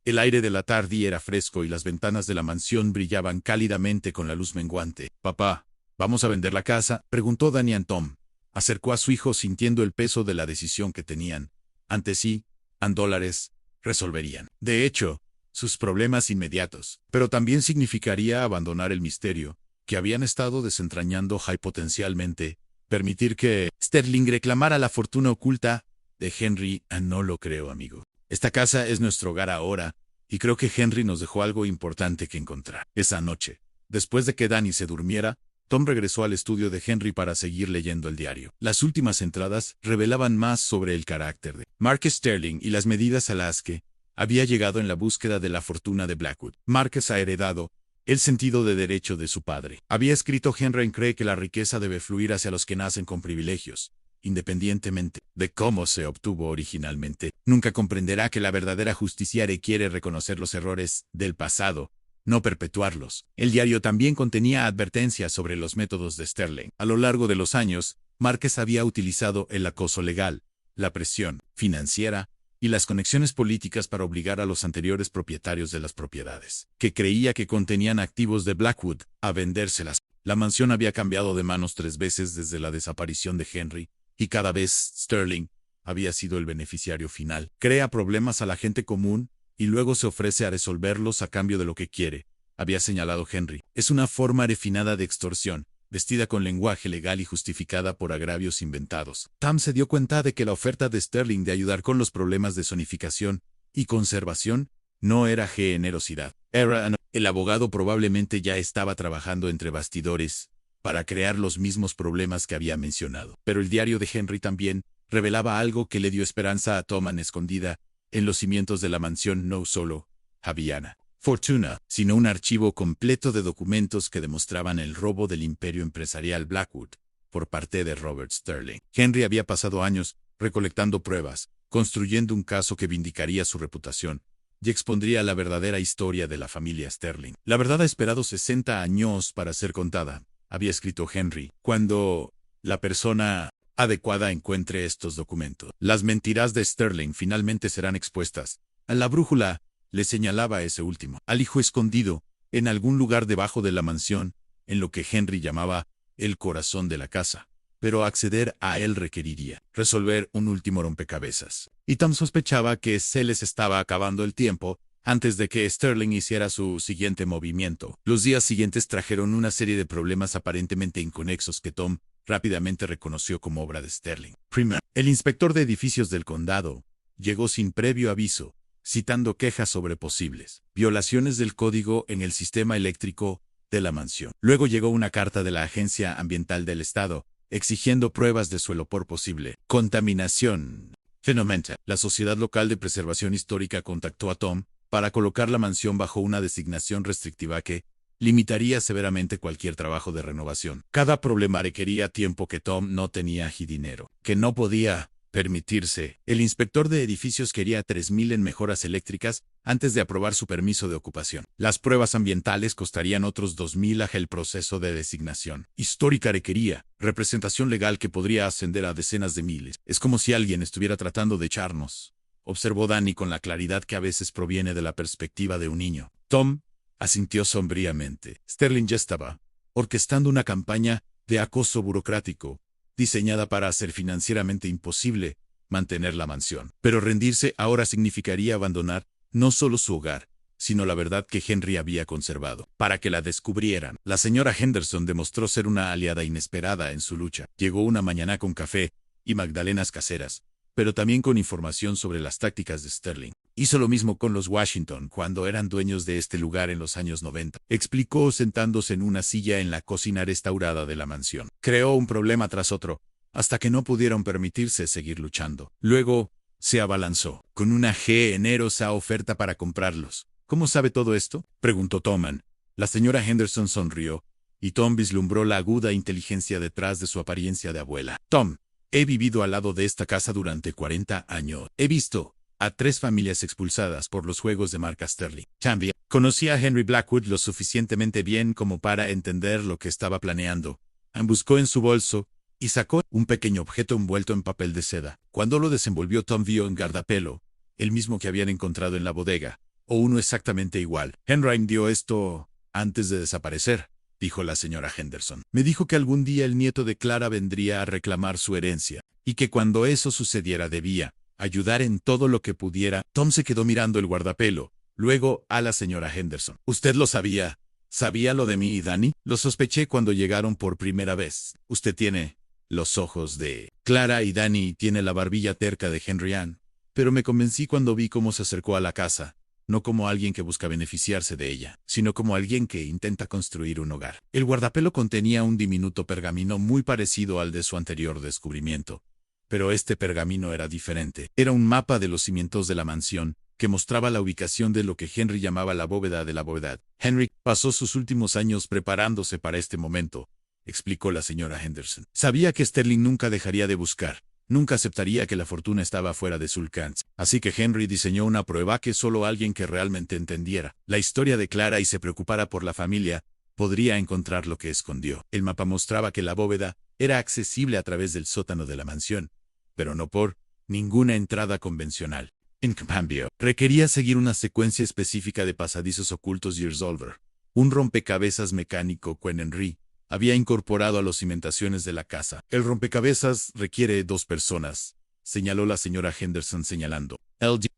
El aire de la tarde era fresco y las ventanas de la mansión brillaban cálidamente con la luz menguante. «Papá, ¿vamos a vender la casa?», preguntó Danny a Tom. Acercó a su hijo sintiendo el peso de la decisión que tenían. Ante sí, $1 resolverían. De hecho, sus problemas inmediatos. Pero también significaría abandonar el misterio que habían estado desentrañando y potencialmente permitir que Sterling reclamara la fortuna oculta de Henry. No lo creo, amigo. Esta casa es nuestro hogar ahora, y creo que Henry nos dejó algo importante que encontrar. Esa noche, después de que Danny se durmiera, Tom regresó al estudio de Henry para seguir leyendo el diario. Las últimas entradas revelaban más sobre el carácter de Marcus Sterling y las medidas a las que había llegado en la búsqueda de la fortuna de Blackwood. Marcus ha heredado el sentido de derecho de su padre. Había escrito: Henry cree que la riqueza debe fluir hacia los que nacen con privilegios, independientemente de cómo se obtuvo originalmente. Nunca comprenderá que la verdadera justicia requiere reconocer los errores del pasado, no perpetuarlos. El diario también contenía advertencias sobre los métodos de Sterling. A lo largo de los años, Márquez había utilizado el acoso legal, la presión financiera y las conexiones políticas para obligar a los anteriores propietarios de las propiedades, que creía que contenían activos de Blackwood, a vendérselas. La mansión había cambiado de manos 3 veces desde la desaparición de Henry, y cada vez Sterling había sido el beneficiario final. Crea problemas a la gente común y luego se ofrece a resolverlos a cambio de lo que quiere, había señalado Henry. Es una forma refinada de extorsión, vestida con lenguaje legal y justificada por agravios inventados. Tom se dio cuenta de que la oferta de Sterling de ayudar con los problemas de zonificación y conservación no era generosidad. El abogado probablemente ya estaba trabajando entre bastidores para crear los mismos problemas que había mencionado. Pero el diario de Henry también revelaba algo que le dio esperanza a Tom en escondida en los cimientos de la mansión. No solo había fortuna, sino un archivo completo de documentos que demostraban el robo del imperio empresarial Blackwood por parte de Robert Sterling. Henry había pasado años recolectando pruebas, construyendo un caso que vindicaría su reputación y expondría la verdadera historia de la familia Sterling. La verdad ha esperado 60 años para ser contada, había escrito Henry. Cuando la persona adecuada encuentre estos documentos, las mentiras de Sterling finalmente serán expuestas. A la brújula le señalaba ese último, al hijo escondido en algún lugar debajo de la mansión, en lo que Henry llamaba el corazón de la casa. Pero acceder a él requeriría resolver un último rompecabezas. Y Tom sospechaba que se les estaba acabando el tiempo antes de que Sterling hiciera su siguiente movimiento. Los días siguientes trajeron una serie de problemas aparentemente inconexos que Tom rápidamente reconoció como obra de Sterling. Primero, el inspector de edificios del condado llegó sin previo aviso, citando quejas sobre posibles violaciones del código en el sistema eléctrico de la mansión. Luego llegó una carta de la Agencia Ambiental del Estado, exigiendo pruebas de suelo por posible contaminación. Finalmente, la Sociedad Local de Preservación Histórica contactó a Tom para colocar la mansión bajo una designación restrictiva que limitaría severamente cualquier trabajo de renovación. Cada problema requería tiempo que Tom no tenía y dinero que no podía permitirse. El inspector de edificios quería $3,000 en mejoras eléctricas antes de aprobar su permiso de ocupación. Las pruebas ambientales costarían otros $2,000 a el proceso de designación histórica requería representación legal que podría ascender a decenas de miles. Es como si alguien estuviera tratando de echarnos observó Danny con la claridad que a veces proviene de la perspectiva de un niño. Tom asintió sombríamente. Sterling ya estaba orquestando una campaña de acoso burocrático, diseñada para hacer financieramente imposible mantener la mansión. Pero rendirse ahora significaría abandonar no solo su hogar, sino la verdad que Henry había conservado. Para que la descubrieran, la señora Henderson demostró ser una aliada inesperada en su lucha. Llegó una mañana con café y magdalenas caseras, pero también con información sobre las tácticas de Sterling. Hizo lo mismo con los Washington cuando eran dueños de este lugar en los años 90. Explicó sentándose en una silla en la cocina restaurada de la mansión. Creó un problema tras otro, hasta que no pudieron permitirse seguir luchando. Luego, se abalanzó con una generosa oferta para comprarlos. ¿Cómo sabe todo esto?, preguntó Tom. La señora Henderson sonrió, y Tom vislumbró la aguda inteligencia detrás de su apariencia de abuela. Tom, he vivido al lado de esta casa durante 40 años. He visto a 3 familias expulsadas por los juegos de marca Sterling. También conocí a Henry Blackwood lo suficientemente bien como para entender lo que estaba planeando. Buscó en su bolso y sacó un pequeño objeto envuelto en papel de seda. Cuando lo desenvolvió, Tom vio un guardapelo, el mismo que habían encontrado en la bodega, o uno exactamente igual. Henry dio esto antes de desaparecer, dijo la señora Henderson. Me dijo que algún día el nieto de Clara vendría a reclamar su herencia, y que cuando eso sucediera debía ayudar en todo lo que pudiera. Tom se quedó mirando el guardapelo, luego a la señora Henderson. ¿Usted lo sabía? ¿Sabía lo de mí y Danny? Lo sospeché cuando llegaron por primera vez. Usted tiene los ojos de Clara y Danny tiene la barbilla terca de Henry Ann, pero me convencí cuando vi cómo se acercó a la casa, no como alguien que busca beneficiarse de ella, sino como alguien que intenta construir un hogar. El guardapelo contenía un diminuto pergamino muy parecido al de su anterior descubrimiento, pero este pergamino era diferente. Era un mapa de los cimientos de la mansión, que mostraba la ubicación de lo que Henry llamaba la bóveda de la bóveda. Henry pasó sus últimos años preparándose para este momento, explicó la señora Henderson. Sabía que Sterling nunca dejaría de buscar, nunca aceptaría que la fortuna estaba fuera de su alcance. Así que Henry diseñó una prueba que solo alguien que realmente entendiera la historia de Clara y se preocupara por la familia podría encontrar lo que escondió. El mapa mostraba que la bóveda era accesible a través del sótano de la mansión, pero no por ninguna entrada convencional. En cambio, requería seguir una secuencia específica de pasadizos ocultos y resolver. Un rompecabezas mecánico que Henry había incorporado a las cimentaciones de la casa. El rompecabezas requiere 2 personas, señaló la señora Henderson señalando.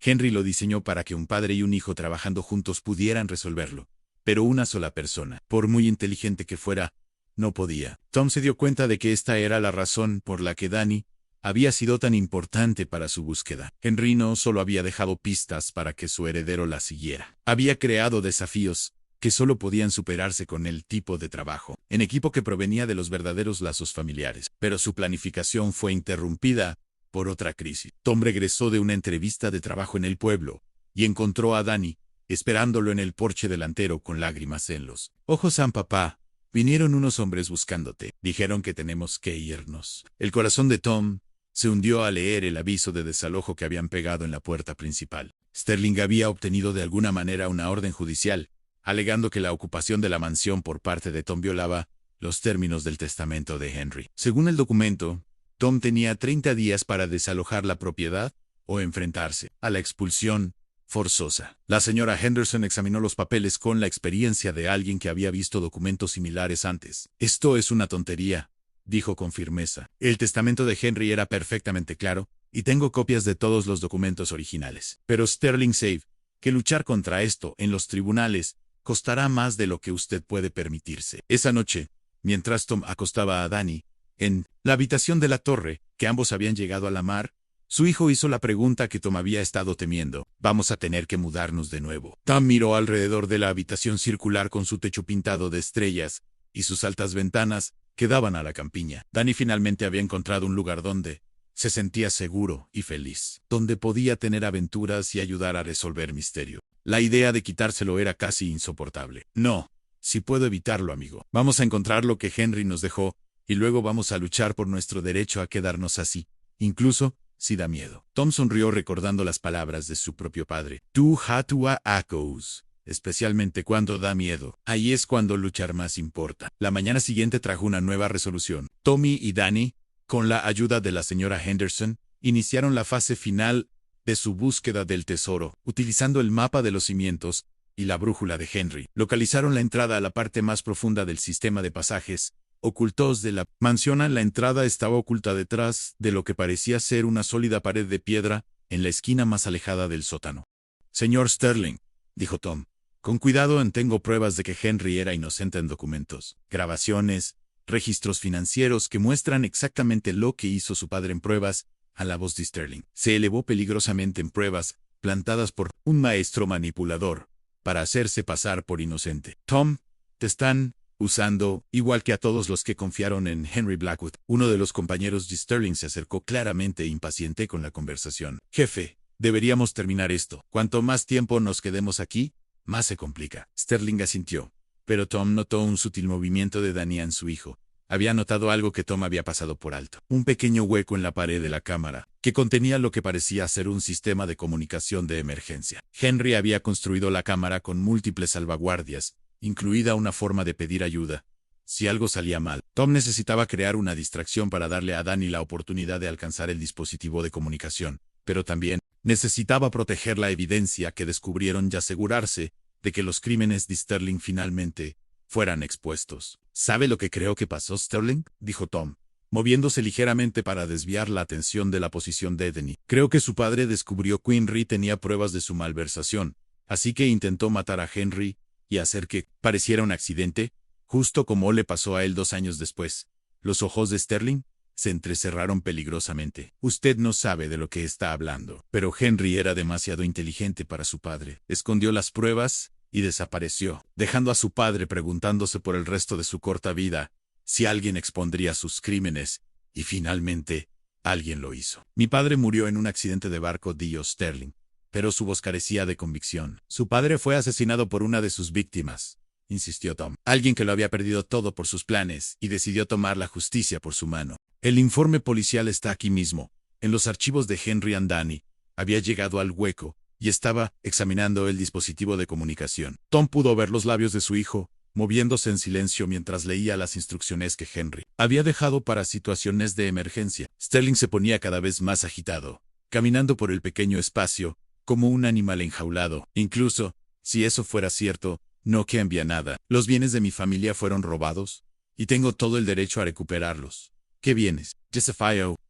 Henry lo diseñó para que un padre y un hijo trabajando juntos pudieran resolverlo. Pero una sola persona, por muy inteligente que fuera, no podía. Tom se dio cuenta de que esta era la razón por la que Danny había sido tan importante para su búsqueda. Henry no solo había dejado pistas para que su heredero la siguiera, había creado desafíos que solo podían superarse con el tipo de trabajo en equipo que provenía de los verdaderos lazos familiares. Pero su planificación fue interrumpida por otra crisis. Tom regresó de una entrevista de trabajo en el pueblo y encontró a Danny esperándolo en el porche delantero con lágrimas en los ojos. Papá, vinieron unos hombres buscándote. Dijeron que tenemos que irnos. El corazón de Tom se hundió al leer el aviso de desalojo que habían pegado en la puerta principal. Sterling había obtenido de alguna manera una orden judicial, alegando que la ocupación de la mansión por parte de Tom violaba los términos del testamento de Henry. Según el documento, Tom tenía 30 días para desalojar la propiedad o enfrentarse a la expulsión forzosa. La señora Henderson examinó los papeles con la experiencia de alguien que había visto documentos similares antes. Esto es una tontería, dijo con firmeza. El testamento de Henry era perfectamente claro, y tengo copias de todos los documentos originales. Pero Sterling sabe que luchar contra esto en los tribunales costará más de lo que usted puede permitirse. Esa noche, mientras Tom acostaba a Danny en la habitación de la torre, que ambos habían llegado a la mar, su hijo hizo la pregunta que Tom había estado temiendo. ¿Vamos a tener que mudarnos de nuevo? Tom miró alrededor de la habitación circular con su techo pintado de estrellas y sus altas ventanas que daban a la campiña. Danny finalmente había encontrado un lugar donde se sentía seguro y feliz, donde podía tener aventuras y ayudar a resolver misterio. La idea de quitárselo era casi insoportable. No, si puedo evitarlo, amigo. Vamos a encontrar lo que Henry nos dejó, y luego vamos a luchar por nuestro derecho a quedarnos así, incluso si da miedo. Tom sonrió recordando las palabras de su propio padre. Tu hatua acos. Especialmente cuando da miedo. Ahí es cuando luchar más importa. La mañana siguiente trajo una nueva resolución. Tommy y Danny, con la ayuda de la señora Henderson, iniciaron la fase final de su búsqueda del tesoro, utilizando el mapa de los cimientos y la brújula de Henry. Localizaron la entrada a la parte más profunda del sistema de pasajes ocultos de la mansión. La entrada estaba oculta detrás de lo que parecía ser una sólida pared de piedra en la esquina más alejada del sótano. Señor Sterling, dijo Tom, con cuidado, tengo pruebas de que Henry era inocente en documentos, grabaciones, registros financieros que muestran exactamente lo que hizo su padre en pruebas. A la voz de Sterling se elevó peligrosamente en pruebas plantadas por un maestro manipulador para hacerse pasar por inocente. Tom, te están usando, igual que a todos los que confiaron en Henry Blackwood. Uno de los compañeros de Sterling se acercó claramente impaciente con la conversación. Jefe, deberíamos terminar esto. Cuanto más tiempo nos quedemos aquí, más se complica. Sterling asintió, pero Tom notó un sutil movimiento de Daniel, su hijo. Había notado algo que Tom había pasado por alto. Un pequeño hueco en la pared de la cámara, que contenía lo que parecía ser un sistema de comunicación de emergencia. Henry había construido la cámara con múltiples salvaguardias, incluida una forma de pedir ayuda si algo salía mal. Tom necesitaba crear una distracción para darle a Danny la oportunidad de alcanzar el dispositivo de comunicación, pero también necesitaba proteger la evidencia que descubrieron y asegurarse de que los crímenes de Sterling finalmente fueran expuestos. ¿Sabe lo que creo que pasó, Sterling?, dijo Tom, moviéndose ligeramente para desviar la atención de la posición de Danny. Creo que su padre descubrió que Henry tenía pruebas de su malversación, así que intentó matar a Henry y hacer que pareciera un accidente, justo como le pasó a él 2 años después. Los ojos de Sterling se entrecerraron peligrosamente. Usted no sabe de lo que está hablando. Pero Henry era demasiado inteligente para su padre. Escondió las pruebas y desapareció, dejando a su padre preguntándose por el resto de su corta vida si alguien expondría sus crímenes, y finalmente, alguien lo hizo. Mi padre murió en un accidente de barco, dijo Sterling, pero su voz carecía de convicción. Su padre fue asesinado por una de sus víctimas, insistió Tom. Alguien que lo había perdido todo por sus planes y decidió tomar la justicia por su mano. El informe policial está aquí mismo, en los archivos de Henry and Danny. Había llegado al hueco y estaba examinando el dispositivo de comunicación. Tom pudo ver los labios de su hijo, moviéndose en silencio mientras leía las instrucciones que Henry había dejado para situaciones de emergencia. Sterling se ponía cada vez más agitado, caminando por el pequeño espacio, como un animal enjaulado. Incluso, si eso fuera cierto, no cambia nada. Los bienes de mi familia fueron robados, y tengo todo el derecho a recuperarlos. ¿Qué bienes? Joseph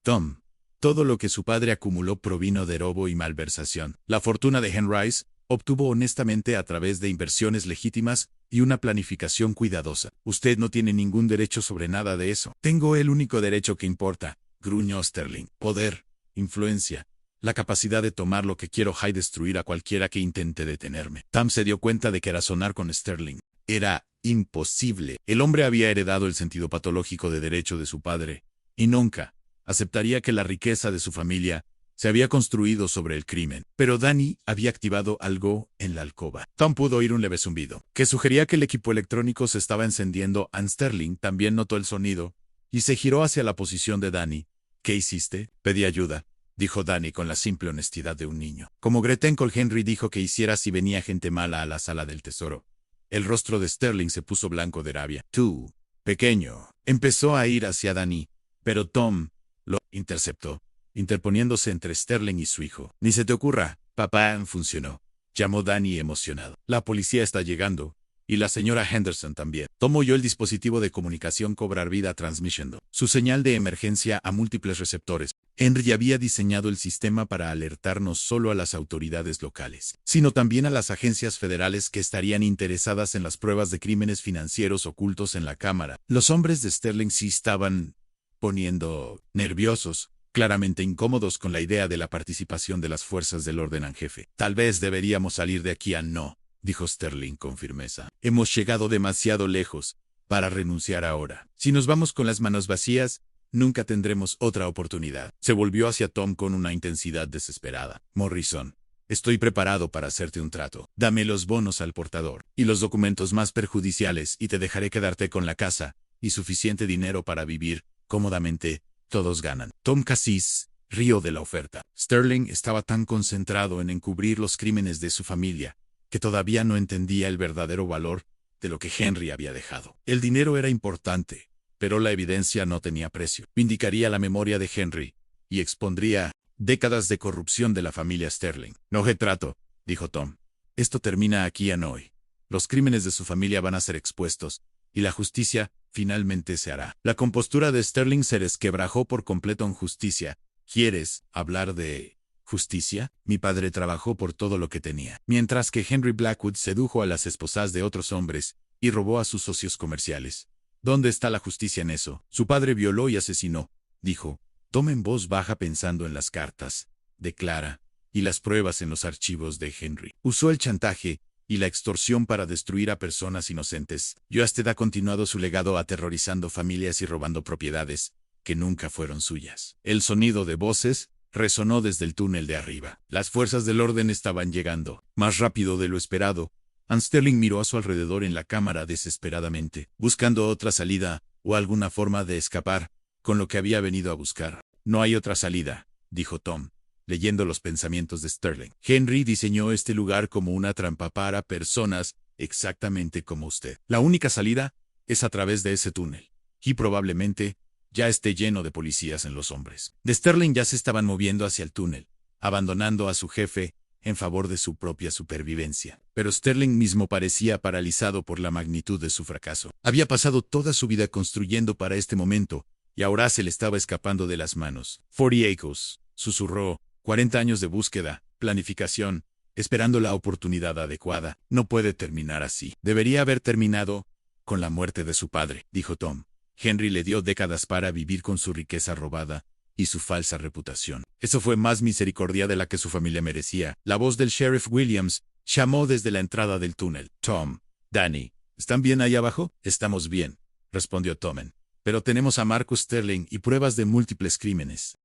Tom. Todo lo que su padre acumuló provino de robo y malversación. La fortuna de Henry obtuvo honestamente a través de inversiones legítimas y una planificación cuidadosa. Usted no tiene ningún derecho sobre nada de eso. Tengo el único derecho que importa, gruñó Sterling. Poder, influencia, la capacidad de tomar lo que quiero y destruir a cualquiera que intente detenerme. Tom se dio cuenta de que razonar con Sterling era imposible. El hombre había heredado el sentido patológico de derecho de su padre, y nunca aceptaría que la riqueza de su familia se había construido sobre el crimen. Pero Danny había activado algo en la alcoba. Tom pudo oír un leve zumbido, que sugería que el equipo electrónico se estaba encendiendo. Sterling también notó el sonido, y se giró hacia la posición de Danny. ¿Qué hiciste? Pedí ayuda, dijo Danny con la simple honestidad de un niño. Como Gretenkol Henry dijo que hiciera si venía gente mala a la sala del tesoro. El rostro de Sterling se puso blanco de rabia. Tú, pequeño, empezó a ir hacia Danny, pero Tom lo interceptó, interponiéndose entre Sterling y su hijo. Ni se te ocurra, papá. Funcionó, llamó Danny emocionado. La policía está llegando, y la señora Henderson también. Tom oyó el dispositivo de comunicación cobrar vida transmitiendo su señal de emergencia a múltiples receptores. Henry había diseñado el sistema para alertar no solo a las autoridades locales, sino también a las agencias federales que estarían interesadas en las pruebas de crímenes financieros ocultos en la cámara. Los hombres de Sterling sí estaban poniendo nerviosos, claramente incómodos con la idea de la participación de las fuerzas del orden en jefe. Tal vez deberíamos salir de aquí. No, dijo Sterling con firmeza. Hemos llegado demasiado lejos para renunciar ahora. Si nos vamos con las manos vacías, nunca tendremos otra oportunidad. Se volvió hacia Tom con una intensidad desesperada. Morrison, estoy preparado para hacerte un trato. Dame los bonos al portador y los documentos más perjudiciales y te dejaré quedarte con la casa y suficiente dinero para vivir cómodamente. Todos ganan. Tom Cassis rió de la oferta. Sterling estaba tan concentrado en encubrir los crímenes de su familia que todavía no entendía el verdadero valor de lo que Henry había dejado. El dinero era importante, pero la evidencia no tenía precio. Vindicaría la memoria de Henry y expondría Décadas de corrupción de la familia Sterling. No retrato, dijo Tom. Esto termina aquí en hoy. Los crímenes de su familia van a ser expuestos, y la justicia finalmente se hará. La compostura de Sterling se resquebrajó por completo en justicia. ¿Quieres hablar de justicia? Mi padre trabajó por todo lo que tenía, mientras que Henry Blackwood sedujo a las esposas de otros hombres y robó a sus socios comerciales. ¿Dónde está la justicia en eso? Su padre violó y asesinó, dijo Tom en voz baja pensando en las cartas de Clara y las pruebas en los archivos de Henry. Usó el chantaje y la extorsión para destruir a personas inocentes. Joasted ha continuado su legado aterrorizando familias y robando propiedades que nunca fueron suyas. El sonido de voces resonó desde el túnel de arriba. Las fuerzas del orden estaban llegando, más rápido de lo esperado. Ann Sterling miró a su alrededor en la cámara desesperadamente, buscando otra salida o alguna forma de escapar con lo que había venido a buscar. No hay otra salida, dijo Tom, leyendo los pensamientos de Sterling. Henry diseñó este lugar como una trampa para personas exactamente como usted. La única salida es a través de ese túnel, y probablemente ya esté lleno de policías en los hombres de Sterling. Ya se estaban moviendo hacia el túnel, abandonando a su jefe en favor de su propia supervivencia. Pero Sterling mismo parecía paralizado por la magnitud de su fracaso. Había pasado toda su vida construyendo para este momento, y ahora se le estaba escapando de las manos. 40 Acres, susurró, 40 años de búsqueda, planificación, esperando la oportunidad adecuada. No puede terminar así. Debería haber terminado con la muerte de su padre, dijo Tom. Henry le dio décadas para vivir con su riqueza robada y su falsa reputación. Eso fue más misericordia de la que su familia merecía. La voz del sheriff Williams llamó desde la entrada del túnel. Tom, Danny, ¿están bien ahí abajo? Estamos bien, respondió Tom. Pero tenemos a Marcus Sterling y pruebas de múltiples crímenes.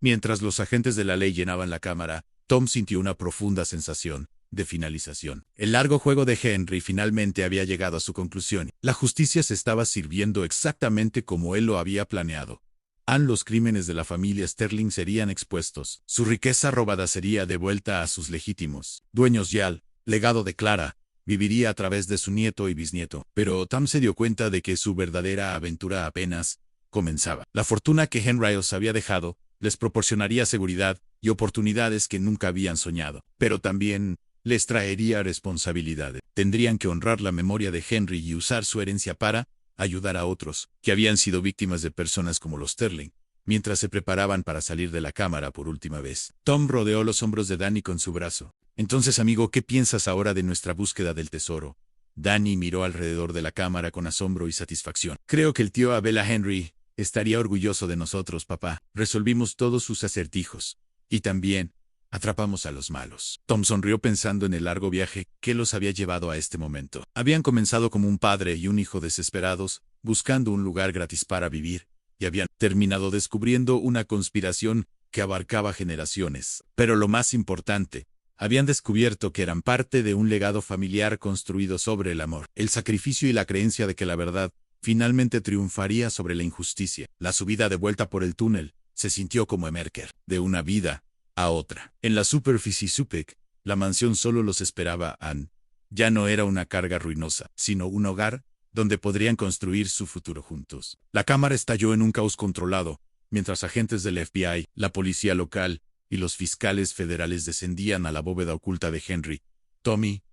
Mientras los agentes de la ley llenaban la cámara, Tom sintió una profunda sensación de finalización. El largo juego de Henry finalmente había llegado a su conclusión. La justicia se estaba sirviendo exactamente como él lo había planeado. Los crímenes de la familia Sterling serían expuestos. Su riqueza robada sería devuelta a sus legítimos dueños y al legado de Clara viviría a través de su nieto y bisnieto. Pero Tom se dio cuenta de que su verdadera aventura apenas comenzaba. La fortuna que Henry os había dejado les proporcionaría seguridad y oportunidades que nunca habían soñado. Pero también les traería responsabilidades. Tendrían que honrar la memoria de Henry y usar su herencia para ayudar a otros que habían sido víctimas de personas como los Sterling. Mientras se preparaban para salir de la cámara por última vez, Tom rodeó los hombros de Danny con su brazo. Entonces, amigo, ¿qué piensas ahora de nuestra búsqueda del tesoro? Danny miró alrededor de la cámara con asombro y satisfacción. Creo que el tío Abela Henry estaría orgulloso de nosotros, papá. Resolvimos todos sus acertijos. Y también atrapamos a los malos. Tom sonrió pensando en el largo viaje que los había llevado a este momento. Habían comenzado como un padre y un hijo desesperados, buscando un lugar gratis para vivir, y habían terminado descubriendo una conspiración que abarcaba generaciones. Pero lo más importante, habían descubierto que eran parte de un legado familiar construido sobre el amor, el sacrificio y la creencia de que la verdad finalmente triunfaría sobre la injusticia. La subida de vuelta por el túnel se sintió como emerger de una vida a otra. En la superficie Supek, la mansión solo los esperaba Ann. Ya no era una carga ruinosa, sino un hogar donde podrían construir su futuro juntos. La cámara estalló en un caos controlado, mientras agentes del FBI, la policía local y los fiscales federales descendían a la bóveda oculta de Henry. Tommy,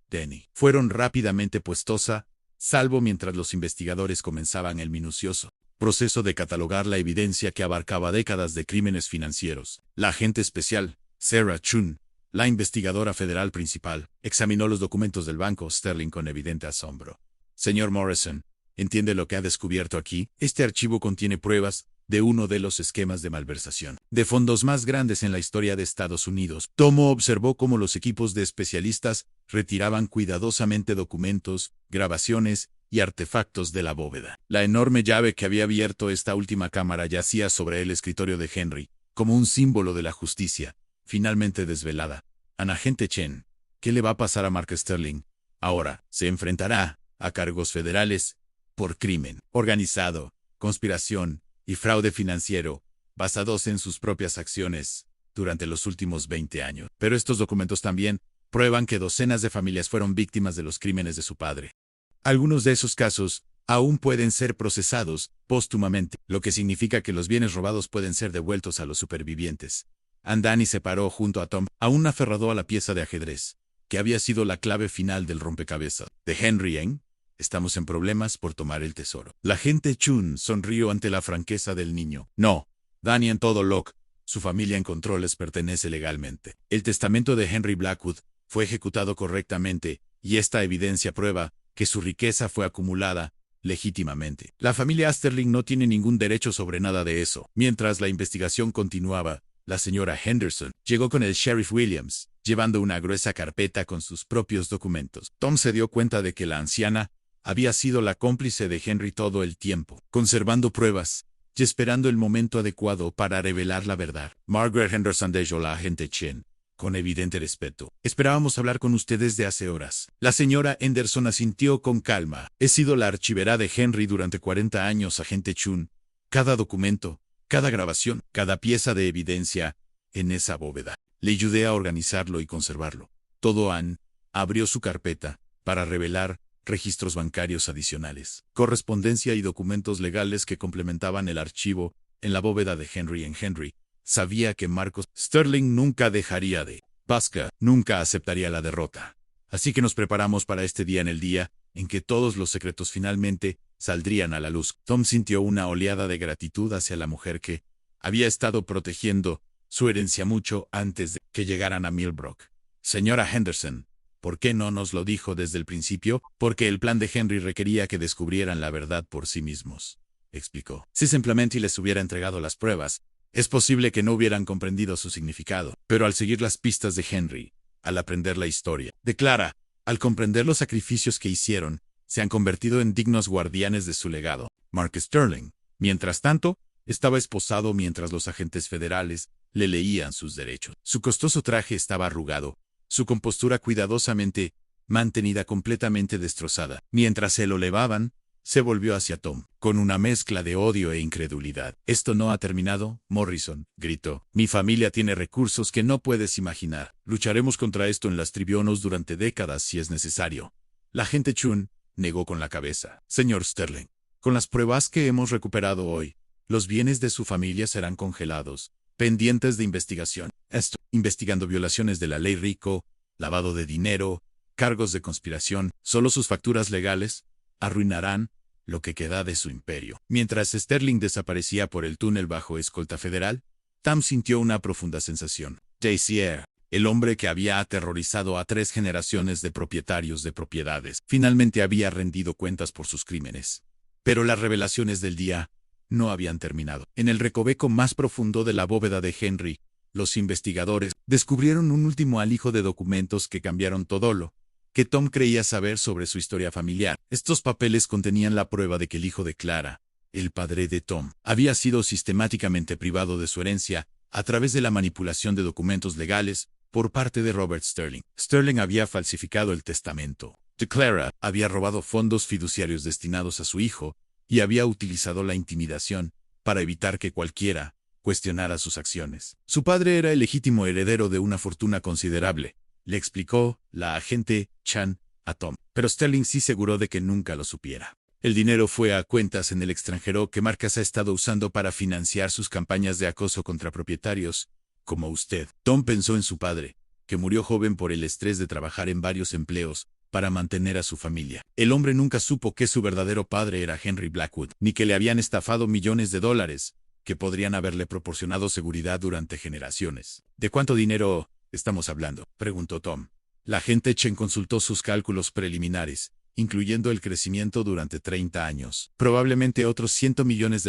Danny fueron rápidamente puestos a salvo mientras los investigadores comenzaban el minucioso proceso de catalogar la evidencia que abarcaba décadas de crímenes financieros. La agente especial, Sarah Chun, la investigadora federal principal, examinó los documentos del banco Sterling con evidente asombro. Señor Morrison, ¿entiende lo que ha descubierto aquí? Este archivo contiene pruebas de uno de los esquemas de malversación de fondos más grandes en la historia de Estados Unidos. Tomo observó cómo los equipos de especialistas retiraban cuidadosamente documentos, grabaciones y artefactos de la bóveda. La enorme llave que había abierto esta última cámara yacía sobre el escritorio de Henry, como un símbolo de la justicia, finalmente desvelada. Agente Chen, ¿qué le va a pasar a Mark Sterling? Ahora se enfrentará a cargos federales por crimen organizado, conspiración y fraude financiero, basados en sus propias acciones durante los últimos 20 años. Pero estos documentos también prueban que docenas de familias fueron víctimas de los crímenes de su padre. Algunos de esos casos aún pueden ser procesados póstumamente, lo que significa que los bienes robados pueden ser devueltos a los supervivientes. Andani se paró junto a Tom, aún aferrado a la pieza de ajedrez, que había sido la clave final del rompecabezas. ¿De Henry, eh? Estamos en problemas por tomar el tesoro. La agente Chun sonrió ante la franqueza del niño. No, Danny en todo Locke. Su familia encontró les pertenece legalmente. El testamento de Henry Blackwood fue ejecutado correctamente, y esta evidencia prueba que su riqueza fue acumulada legítimamente. La familia Asterling no tiene ningún derecho sobre nada de eso. Mientras la investigación continuaba, la señora Henderson llegó con el sheriff Williams, llevando una gruesa carpeta con sus propios documentos. Tom se dio cuenta de que la anciana había sido la cómplice de Henry todo el tiempo, conservando pruebas y esperando el momento adecuado para revelar la verdad. Margaret Henderson dijo la agente Chen, con evidente respeto. Esperábamos hablar con usted desde hace horas. La señora Henderson asintió con calma. He sido la archivera de Henry durante 40 años, agente Chun. Cada documento, cada grabación, cada pieza de evidencia en esa bóveda. Le ayudé a organizarlo y conservarlo. Todo abrió su carpeta para revelar registros bancarios adicionales, correspondencia y documentos legales que complementaban el archivo en la bóveda de Henry en Henry. Sabía que Marcos Sterling nunca dejaría de Pasca, nunca aceptaría la derrota. Así que nos preparamos para este día, en el día en que todos los secretos finalmente saldrían a la luz. Tom sintió una oleada de gratitud hacia la mujer que había estado protegiendo su herencia mucho antes de que llegaran a Millbrook. Señora Henderson, ¿por qué no nos lo dijo desde el principio? Porque el plan de Henry requería que descubrieran la verdad por sí mismos, explicó. Si simplemente les hubiera entregado las pruebas, es posible que no hubieran comprendido su significado. Pero al seguir las pistas de Henry, al aprender la historia de Clara, al comprender los sacrificios que hicieron, se han convertido en dignos guardianes de su legado. Mark Sterling, mientras tanto, estaba esposado mientras los agentes federales le leían sus derechos. Su costoso traje estaba arrugado, su compostura cuidadosamente mantenida completamente destrozada. Mientras se lo levaban, se volvió hacia Tom, con una mezcla de odio e incredulidad. «Esto no ha terminado, Morrison», gritó. «Mi familia tiene recursos que no puedes imaginar. Lucharemos contra esto en las Tribunals durante décadas si es necesario». La agente Chun negó con la cabeza. «Señor Sterling, con las pruebas que hemos recuperado hoy, los bienes de su familia serán congelados, pendientes de investigación. Esto, investigando violaciones de la ley RICO, lavado de dinero, cargos de conspiración, solo sus facturas legales arruinarán lo que queda de su imperio». Mientras Sterling desaparecía por el túnel bajo escolta federal, Tam sintió una profunda sensación. Dacier, el hombre que había aterrorizado a 3 generaciones de propietarios de propiedades, finalmente había rendido cuentas por sus crímenes. Pero las revelaciones del día no habían terminado. En el recoveco más profundo de la bóveda de Henry, los investigadores descubrieron un último alijo de documentos que cambiaron todo lo que Tom creía saber sobre su historia familiar. Estos papeles contenían la prueba de que el hijo de Clara, el padre de Tom, había sido sistemáticamente privado de su herencia a través de la manipulación de documentos legales por parte de Robert Sterling. Sterling había falsificado el testamento de Clara, había robado fondos fiduciarios destinados a su hijo y había utilizado la intimidación para evitar que cualquiera cuestionara sus acciones. Su padre era el legítimo heredero de una fortuna considerable, le explicó la agente Chan a Tom, pero Sterling sí aseguró de que nunca lo supiera. El dinero fue a cuentas en el extranjero que Marcus ha estado usando para financiar sus campañas de acoso contra propietarios como usted. Tom pensó en su padre, que murió joven por el estrés de trabajar en varios empleos para mantener a su familia. El hombre nunca supo que su verdadero padre era Henry Blackwood, ni que le habían estafado millones de dólares que podrían haberle proporcionado seguridad durante generaciones. ¿De cuánto dinero estamos hablando?, preguntó Tom. La agente Chen consultó sus cálculos preliminares, incluyendo el crecimiento durante 30 años. Probablemente otros $100 millones,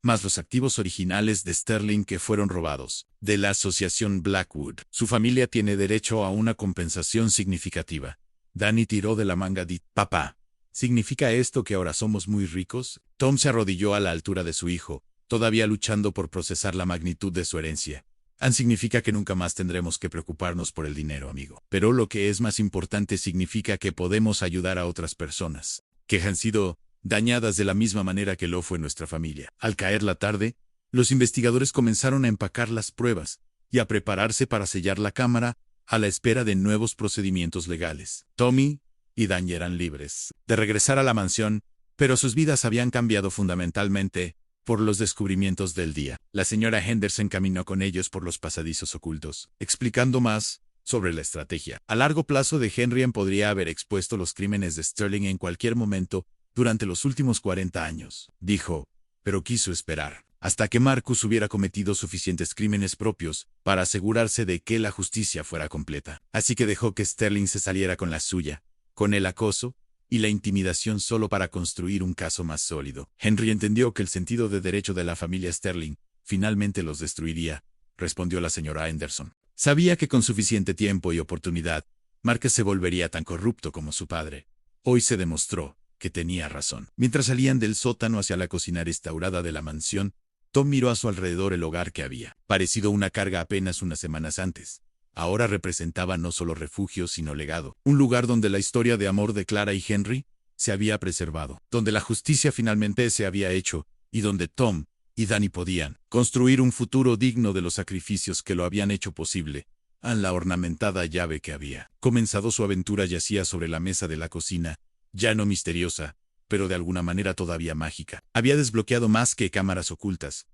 más los activos originales de Sterling que fueron robados. De la asociación Blackwood, su familia tiene derecho a una compensación significativa. Danny tiró de la manga de «Papá, ¿significa esto que ahora somos muy ricos?». Tom se arrodilló a la altura de su hijo, todavía luchando por procesar la magnitud de su herencia. Significa que nunca más tendremos que preocuparnos por el dinero, amigo. Pero lo que es más importante significa que podemos ayudar a otras personas que han sido dañadas de la misma manera que lo fue nuestra familia. Al caer la tarde, los investigadores comenzaron a empacar las pruebas y a prepararse para sellar la cámara a la espera de nuevos procedimientos legales. Tommy y Danny eran libres de regresar a la mansión pero sus vidas habían cambiado fundamentalmente por los descubrimientos del día. La señora Henderson caminó con ellos por los pasadizos ocultos, explicando más sobre la estrategia a largo plazo de Henry podría haber expuesto los crímenes de Sterling en cualquier momento durante los últimos 40 años, dijo, pero quiso esperar hasta que Marcus hubiera cometido suficientes crímenes propios para asegurarse de que la justicia fuera completa. Así que dejó que Sterling se saliera con la suya, con el acoso y la intimidación solo para construir un caso más sólido. Henry entendió que el sentido de derecho de la familia Sterling finalmente los destruiría, respondió la señora Henderson. Sabía que con suficiente tiempo y oportunidad, Marcus se volvería tan corrupto como su padre. Hoy se demostró que tenía razón. Mientras salían del sótano hacia la cocina restaurada de la mansión, Tom miró a su alrededor el hogar que había parecido una carga apenas unas semanas antes. Ahora representaba no solo refugio sino legado. Un lugar donde la historia de amor de Clara y Henry se había preservado, donde la justicia finalmente se había hecho, y donde Tom y Danny podían construir un futuro digno de los sacrificios que lo habían hecho posible. A la ornamentada llave que había comenzado su aventura yacía sobre la mesa de la cocina, ya no misteriosa, pero de alguna manera todavía mágica. Había desbloqueado más que cámaras ocultas.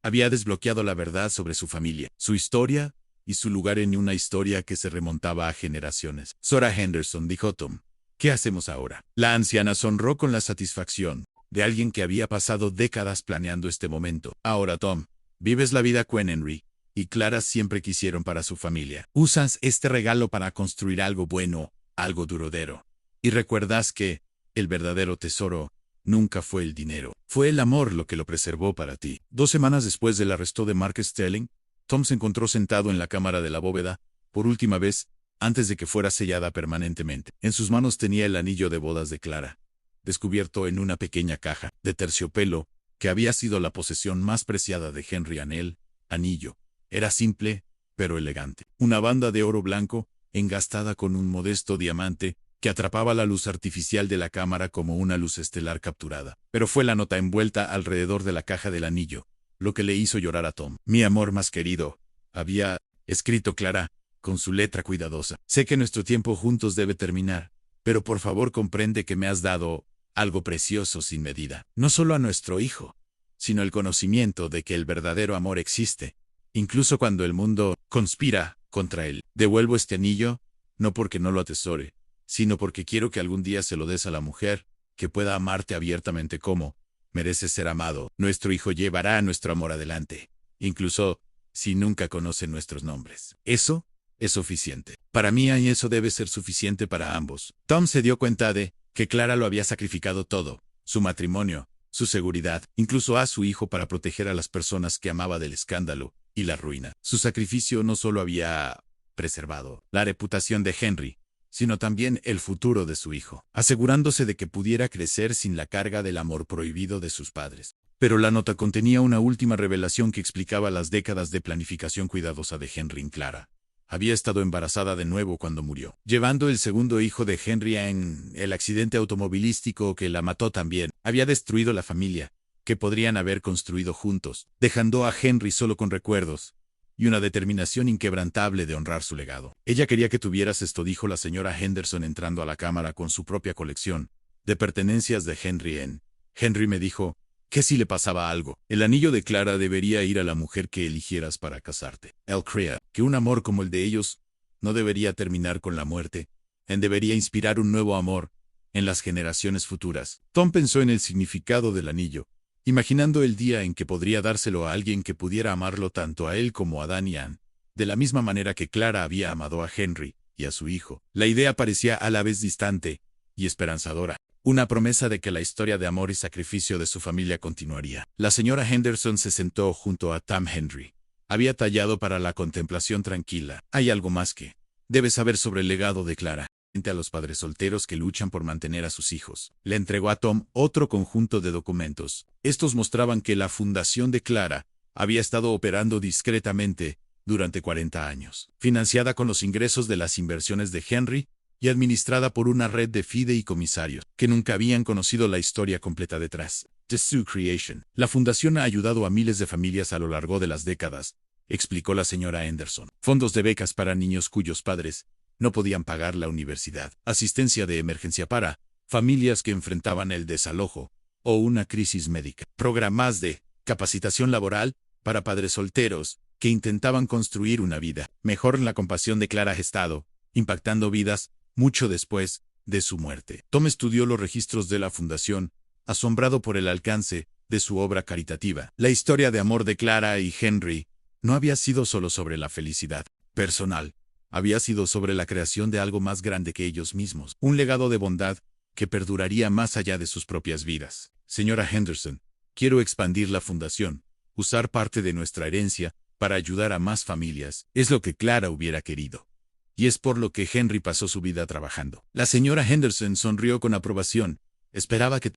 Había desbloqueado la verdad sobre su familia, su historia y su lugar en una historia que se remontaba a generaciones. Zora Henderson, dijo Tom. ¿Qué hacemos ahora? La anciana sonrió con la satisfacción de alguien que había pasado décadas planeando este momento. Ahora, Tom, vives la vida que Henry y Clara siempre quisieron para su familia. Usas este regalo para construir algo bueno, algo duradero. Y recuerdas que el verdadero tesoro nunca fue el dinero. Fue el amor lo que lo preservó para ti. 2 semanas después del arresto de Marcus Sterling, Tom se encontró sentado en la cámara de la bóveda, por última vez, antes de que fuera sellada permanentemente. En sus manos tenía el anillo de bodas de Clara, descubierto en una pequeña caja de terciopelo, que había sido la posesión más preciada de Henry. El anillo era simple, pero elegante. Una banda de oro blanco, engastada con un modesto diamante, que atrapaba la luz artificial de la cámara como una luz estelar capturada. Pero fue la nota envuelta alrededor de la caja del anillo lo que le hizo llorar a Tom. Mi amor más querido, había escrito Clara, con su letra cuidadosa. Sé que nuestro tiempo juntos debe terminar, pero por favor comprende que me has dado algo precioso sin medida. No solo a nuestro hijo, sino el conocimiento de que el verdadero amor existe, incluso cuando el mundo conspira contra él. Devuelvo este anillo, no porque no lo atesore, sino porque quiero que algún día se lo des a la mujer que pueda amarte abiertamente como mereces ser amado. Nuestro hijo llevará nuestro amor adelante, incluso si nunca conoce nuestros nombres. Eso es suficiente para mí y eso debe ser suficiente para ambos. Tom se dio cuenta de que Clara lo había sacrificado todo, su matrimonio, su seguridad, incluso a su hijo para proteger a las personas que amaba del escándalo y la ruina. Su sacrificio no solo había preservado la reputación de Henry, sino también el futuro de su hijo, asegurándose de que pudiera crecer sin la carga del amor prohibido de sus padres. Pero la nota contenía una última revelación que explicaba las décadas de planificación cuidadosa de Henry en Clara. Había estado embarazada de nuevo cuando murió, llevando el segundo hijo de Henry en el accidente automovilístico que la mató también. Había destruido la familia, que podrían haber construido juntos, dejando a Henry solo con recuerdos y una determinación inquebrantable de honrar su legado. Ella quería que tuvieras esto, dijo la señora Henderson entrando a la cámara con su propia colección de pertenencias de Henry. Henry me dijo que si le pasaba algo, el anillo de Clara debería ir a la mujer que eligieras para casarte. Él creía que un amor como el de ellos no debería terminar con la muerte, debería inspirar un nuevo amor en las generaciones futuras. Tom pensó en el significado del anillo, imaginando el día en que podría dárselo a alguien que pudiera amarlo tanto a él como a Dan y Ann, de la misma manera que Clara había amado a Henry y a su hijo. La idea parecía a la vez distante y esperanzadora, una promesa de que la historia de amor y sacrificio de su familia continuaría. La señora Henderson se sentó junto a Tom Henry. Había tallado para la contemplación tranquila. Hay algo más que debes saber sobre el legado de Clara. A los padres solteros que luchan por mantener a sus hijos. Le entregó a Tom otro conjunto de documentos. Estos mostraban que la fundación de Clara había estado operando discretamente durante 40 años, financiada con los ingresos de las inversiones de Henry y administrada por una red de fideicomisarios que nunca habían conocido la historia completa detrás de su creación. La fundación ha ayudado a miles de familias a lo largo de las décadas, explicó la señora Henderson. Fondos de becas para niños cuyos padres no podían pagar la universidad, asistencia de emergencia para familias que enfrentaban el desalojo o una crisis médica. Programas de capacitación laboral para padres solteros que intentaban construir una vida mejor. La compasión de Clara ha estado impactando vidas mucho después de su muerte. Tom estudió los registros de la fundación, asombrado por el alcance de su obra caritativa. La historia de amor de Clara y Henry no había sido solo sobre la felicidad personal, había sido sobre la creación de algo más grande que ellos mismos, un legado de bondad que perduraría más allá de sus propias vidas. Señora Henderson, quiero expandir la fundación, usar parte de nuestra herencia para ayudar a más familias. Es lo que Clara hubiera querido. Y es por lo que Henry pasó su vida trabajando. La señora Henderson sonrió con aprobación. Esperaba que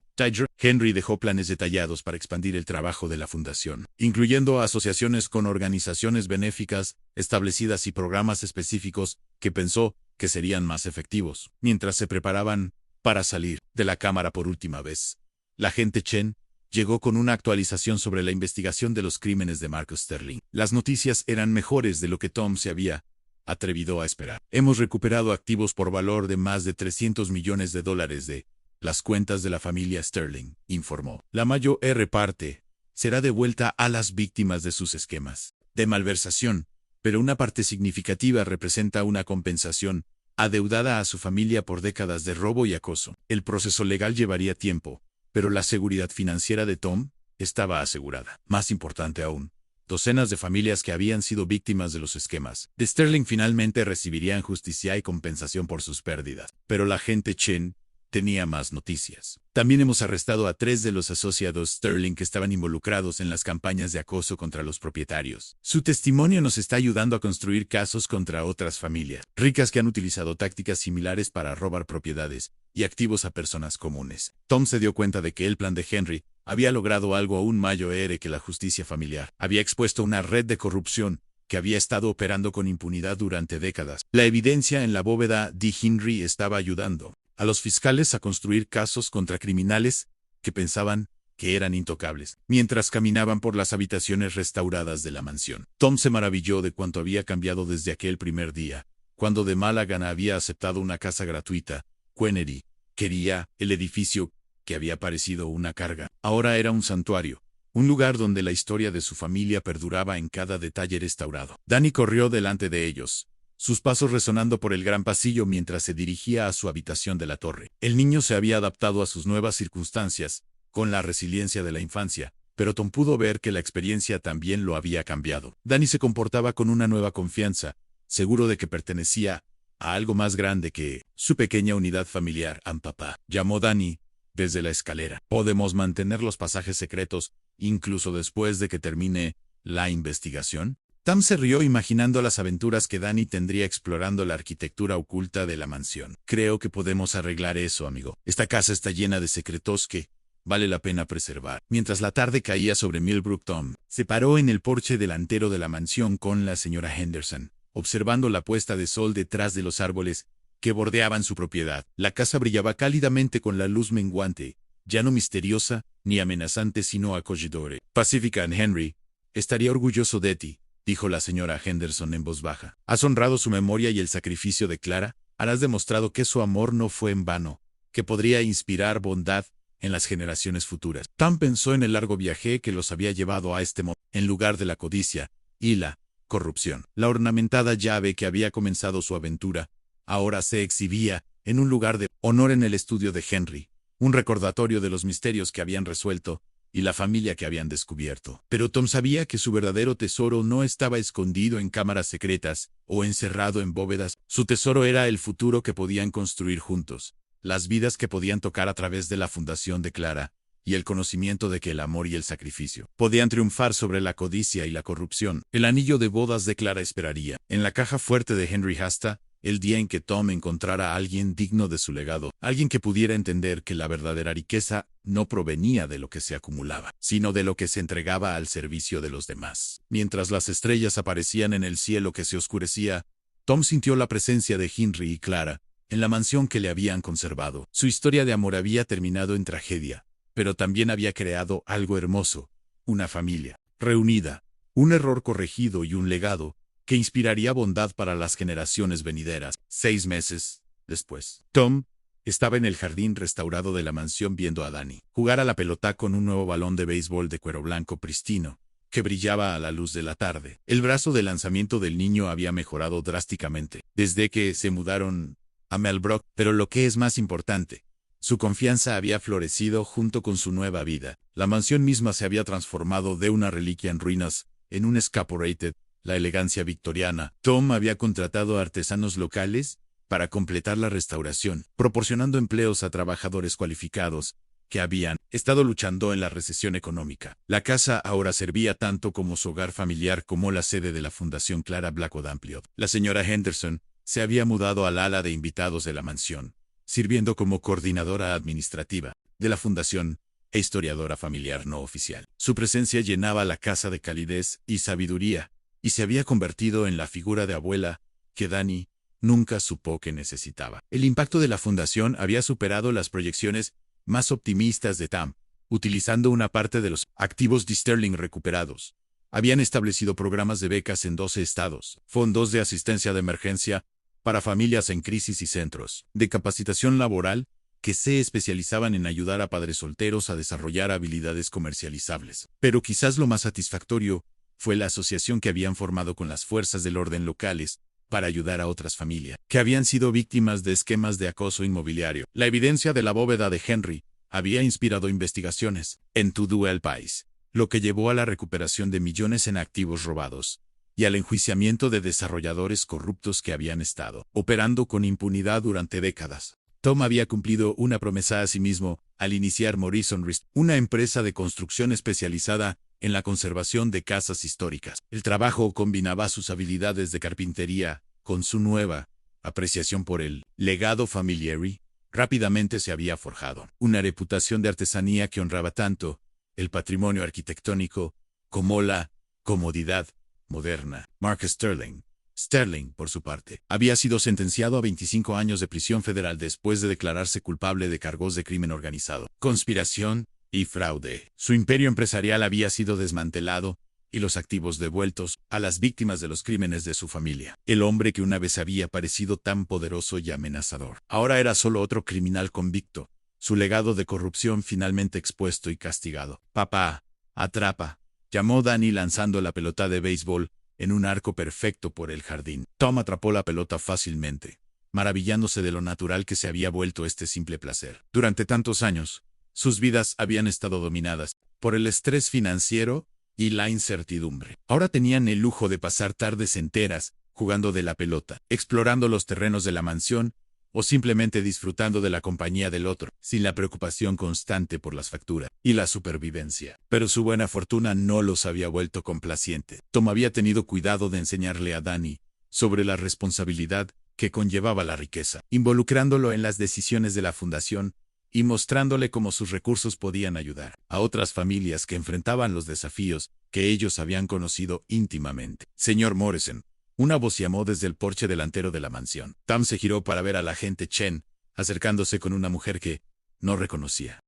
Henry dejó planes detallados para expandir el trabajo de la fundación, incluyendo asociaciones con organizaciones benéficas establecidas y programas específicos que pensó que serían más efectivos. Mientras se preparaban para salir de la cámara por última vez, la agente Chen llegó con una actualización sobre la investigación de los crímenes de Marcus Sterling. Las noticias eran mejores de lo que Tom se había atrevido a esperar. Hemos recuperado activos por valor de más de $300 millones de las cuentas de la familia Sterling, informó. La mayor parte será devuelta a las víctimas de sus esquemas de malversación, pero una parte significativa representa una compensación adeudada a su familia por décadas de robo y acoso. El proceso legal llevaría tiempo, pero la seguridad financiera de Tom estaba asegurada. Más importante aún, docenas de familias que habían sido víctimas de los esquemas de Sterling finalmente recibirían justicia y compensación por sus pérdidas. Pero la agente Chen tenía más noticias. También hemos arrestado a 3 de los asociados Sterling que estaban involucrados en las campañas de acoso contra los propietarios. Su testimonio nos está ayudando a construir casos contra otras familias ricas que han utilizado tácticas similares para robar propiedades y activos a personas comunes. Tom se dio cuenta de que el plan de Henry había logrado algo aún mayor que la justicia familiar. Había expuesto una red de corrupción que había estado operando con impunidad durante décadas. La evidencia en la bóveda de Henry estaba ayudando a los fiscales a construir casos contra criminales que pensaban que eran intocables. Mientras caminaban por las habitaciones restauradas de la mansión, Tom se maravilló de cuánto había cambiado desde aquel primer día, cuando de mala gana había aceptado una casa gratuita. Quenery quería el edificio que había parecido una carga. Ahora era un santuario, un lugar donde la historia de su familia perduraba en cada detalle restaurado. Danny corrió delante de ellos, sus pasos resonando por el gran pasillo mientras se dirigía a su habitación de la torre. El niño se había adaptado a sus nuevas circunstancias, con la resiliencia de la infancia, pero Tom pudo ver que la experiencia también lo había cambiado. Danny se comportaba con una nueva confianza, seguro de que pertenecía a algo más grande que su pequeña unidad familiar. Papá, llamó Danny desde la escalera. ¿Podemos mantener los pasajes secretos, incluso después de que termine la investigación? Tom se rió imaginando las aventuras que Danny tendría explorando la arquitectura oculta de la mansión. Creo que podemos arreglar eso, amigo. Esta casa está llena de secretos que vale la pena preservar. Mientras la tarde caía sobre Millbrook, Tom se paró en el porche delantero de la mansión con la señora Henderson, observando la puesta de sol detrás de los árboles que bordeaban su propiedad. La casa brillaba cálidamente con la luz menguante, ya no misteriosa ni amenazante sino acogedora. Pacifica and Henry estaría orgulloso de ti, dijo la señora Henderson en voz baja. Has honrado su memoria y el sacrificio de Clara. Has demostrado que su amor no fue en vano, que podría inspirar bondad en las generaciones futuras. Tom pensó en el largo viaje que los había llevado a este momento, en lugar de la codicia y la corrupción. La ornamentada llave que había comenzado su aventura ahora se exhibía en un lugar de honor en el estudio de Henry, un recordatorio de los misterios que habían resuelto y la familia que habían descubierto. Pero Tom sabía que su verdadero tesoro no estaba escondido en cámaras secretas o encerrado en bóvedas. Su tesoro era el futuro que podían construir juntos, las vidas que podían tocar a través de la fundación de Clara, y el conocimiento de que el amor y el sacrificio podían triunfar sobre la codicia y la corrupción. El anillo de bodas de Clara esperaría en la caja fuerte de Henry hasta el día en que Tom encontrara a alguien digno de su legado, alguien que pudiera entender que la verdadera riqueza no provenía de lo que se acumulaba, sino de lo que se entregaba al servicio de los demás. Mientras las estrellas aparecían en el cielo que se oscurecía, Tom sintió la presencia de Henry y Clara en la mansión que le habían conservado. Su historia de amor había terminado en tragedia, pero también había creado algo hermoso, una familia reunida, un error corregido y un legado que inspiraría bondad para las generaciones venideras. 6 meses después, Tom Estaba en el jardín restaurado de la mansión viendo a Danny jugar a la pelota con un nuevo balón de béisbol de cuero blanco pristino, que brillaba a la luz de la tarde. El brazo de lanzamiento del niño había mejorado drásticamente desde que se mudaron a Melbrook, pero lo que es más importante, su confianza había florecido junto con su nueva vida. La mansión misma se había transformado de una reliquia en ruinas en un escaparate, la elegancia victoriana. Tom había contratado a artesanos locales para completar la restauración, proporcionando empleos a trabajadores cualificados que habían estado luchando en la recesión económica. La casa ahora servía tanto como su hogar familiar como la sede de la Fundación Clara Blackwood Ampliot. La señora Henderson se había mudado al ala de invitados de la mansión, sirviendo como coordinadora administrativa de la fundación e historiadora familiar no oficial. Su presencia llenaba la casa de calidez y sabiduría, y se había convertido en la figura de abuela que Danny nunca supo que necesitaba. El impacto de la fundación había superado las proyecciones más optimistas de Tam. Utilizando una parte de los activos de Sterling recuperados, habían establecido programas de becas en 12 estados, fondos de asistencia de emergencia para familias en crisis y centros de capacitación laboral que se especializaban en ayudar a padres solteros a desarrollar habilidades comercializables. Pero quizás lo más satisfactorio fue la asociación que habían formado con las fuerzas del orden locales para ayudar a otras familias que habían sido víctimas de esquemas de acoso inmobiliario. La evidencia de la bóveda de Henry había inspirado investigaciones en todo el país, lo que llevó a la recuperación de millones en activos robados y al enjuiciamiento de desarrolladores corruptos que habían estado operando con impunidad durante décadas. Tom había cumplido una promesa a sí mismo al iniciar Morrison Rest, una empresa de construcción especializada en la conservación de casas históricas. El trabajo combinaba sus habilidades de carpintería con su nueva apreciación por el legado familiar y rápidamente se había forjado una reputación de artesanía que honraba tanto el patrimonio arquitectónico como la comodidad moderna. Mark Sterling, por su parte, había sido sentenciado a 25 años de prisión federal después de declararse culpable de cargos de crimen organizado, conspiración y fraude. Su imperio empresarial había sido desmantelado y los activos devueltos a las víctimas de los crímenes de su familia. El hombre que una vez había parecido tan poderoso y amenazador, ahora era solo otro criminal convicto, su legado de corrupción finalmente expuesto y castigado. «Papá, atrapa», llamó Danny lanzando la pelota de béisbol en un arco perfecto por el jardín. Tom atrapó la pelota fácilmente, maravillándose de lo natural que se había vuelto este simple placer. Durante tantos años, sus vidas habían estado dominadas por el estrés financiero y la incertidumbre. Ahora tenían el lujo de pasar tardes enteras jugando de la pelota, explorando los terrenos de la mansión o simplemente disfrutando de la compañía del otro, sin la preocupación constante por las facturas y la supervivencia. Pero su buena fortuna no los había vuelto complacientes. Tom había tenido cuidado de enseñarle a Danny sobre la responsabilidad que conllevaba la riqueza, involucrándolo en las decisiones de la fundación y mostrándole cómo sus recursos podían ayudar a otras familias que enfrentaban los desafíos que ellos habían conocido íntimamente. «Señor Morrison», una voz llamó desde el porche delantero de la mansión. Tam se giró para ver al agente Chen, acercándose con una mujer que no reconocía.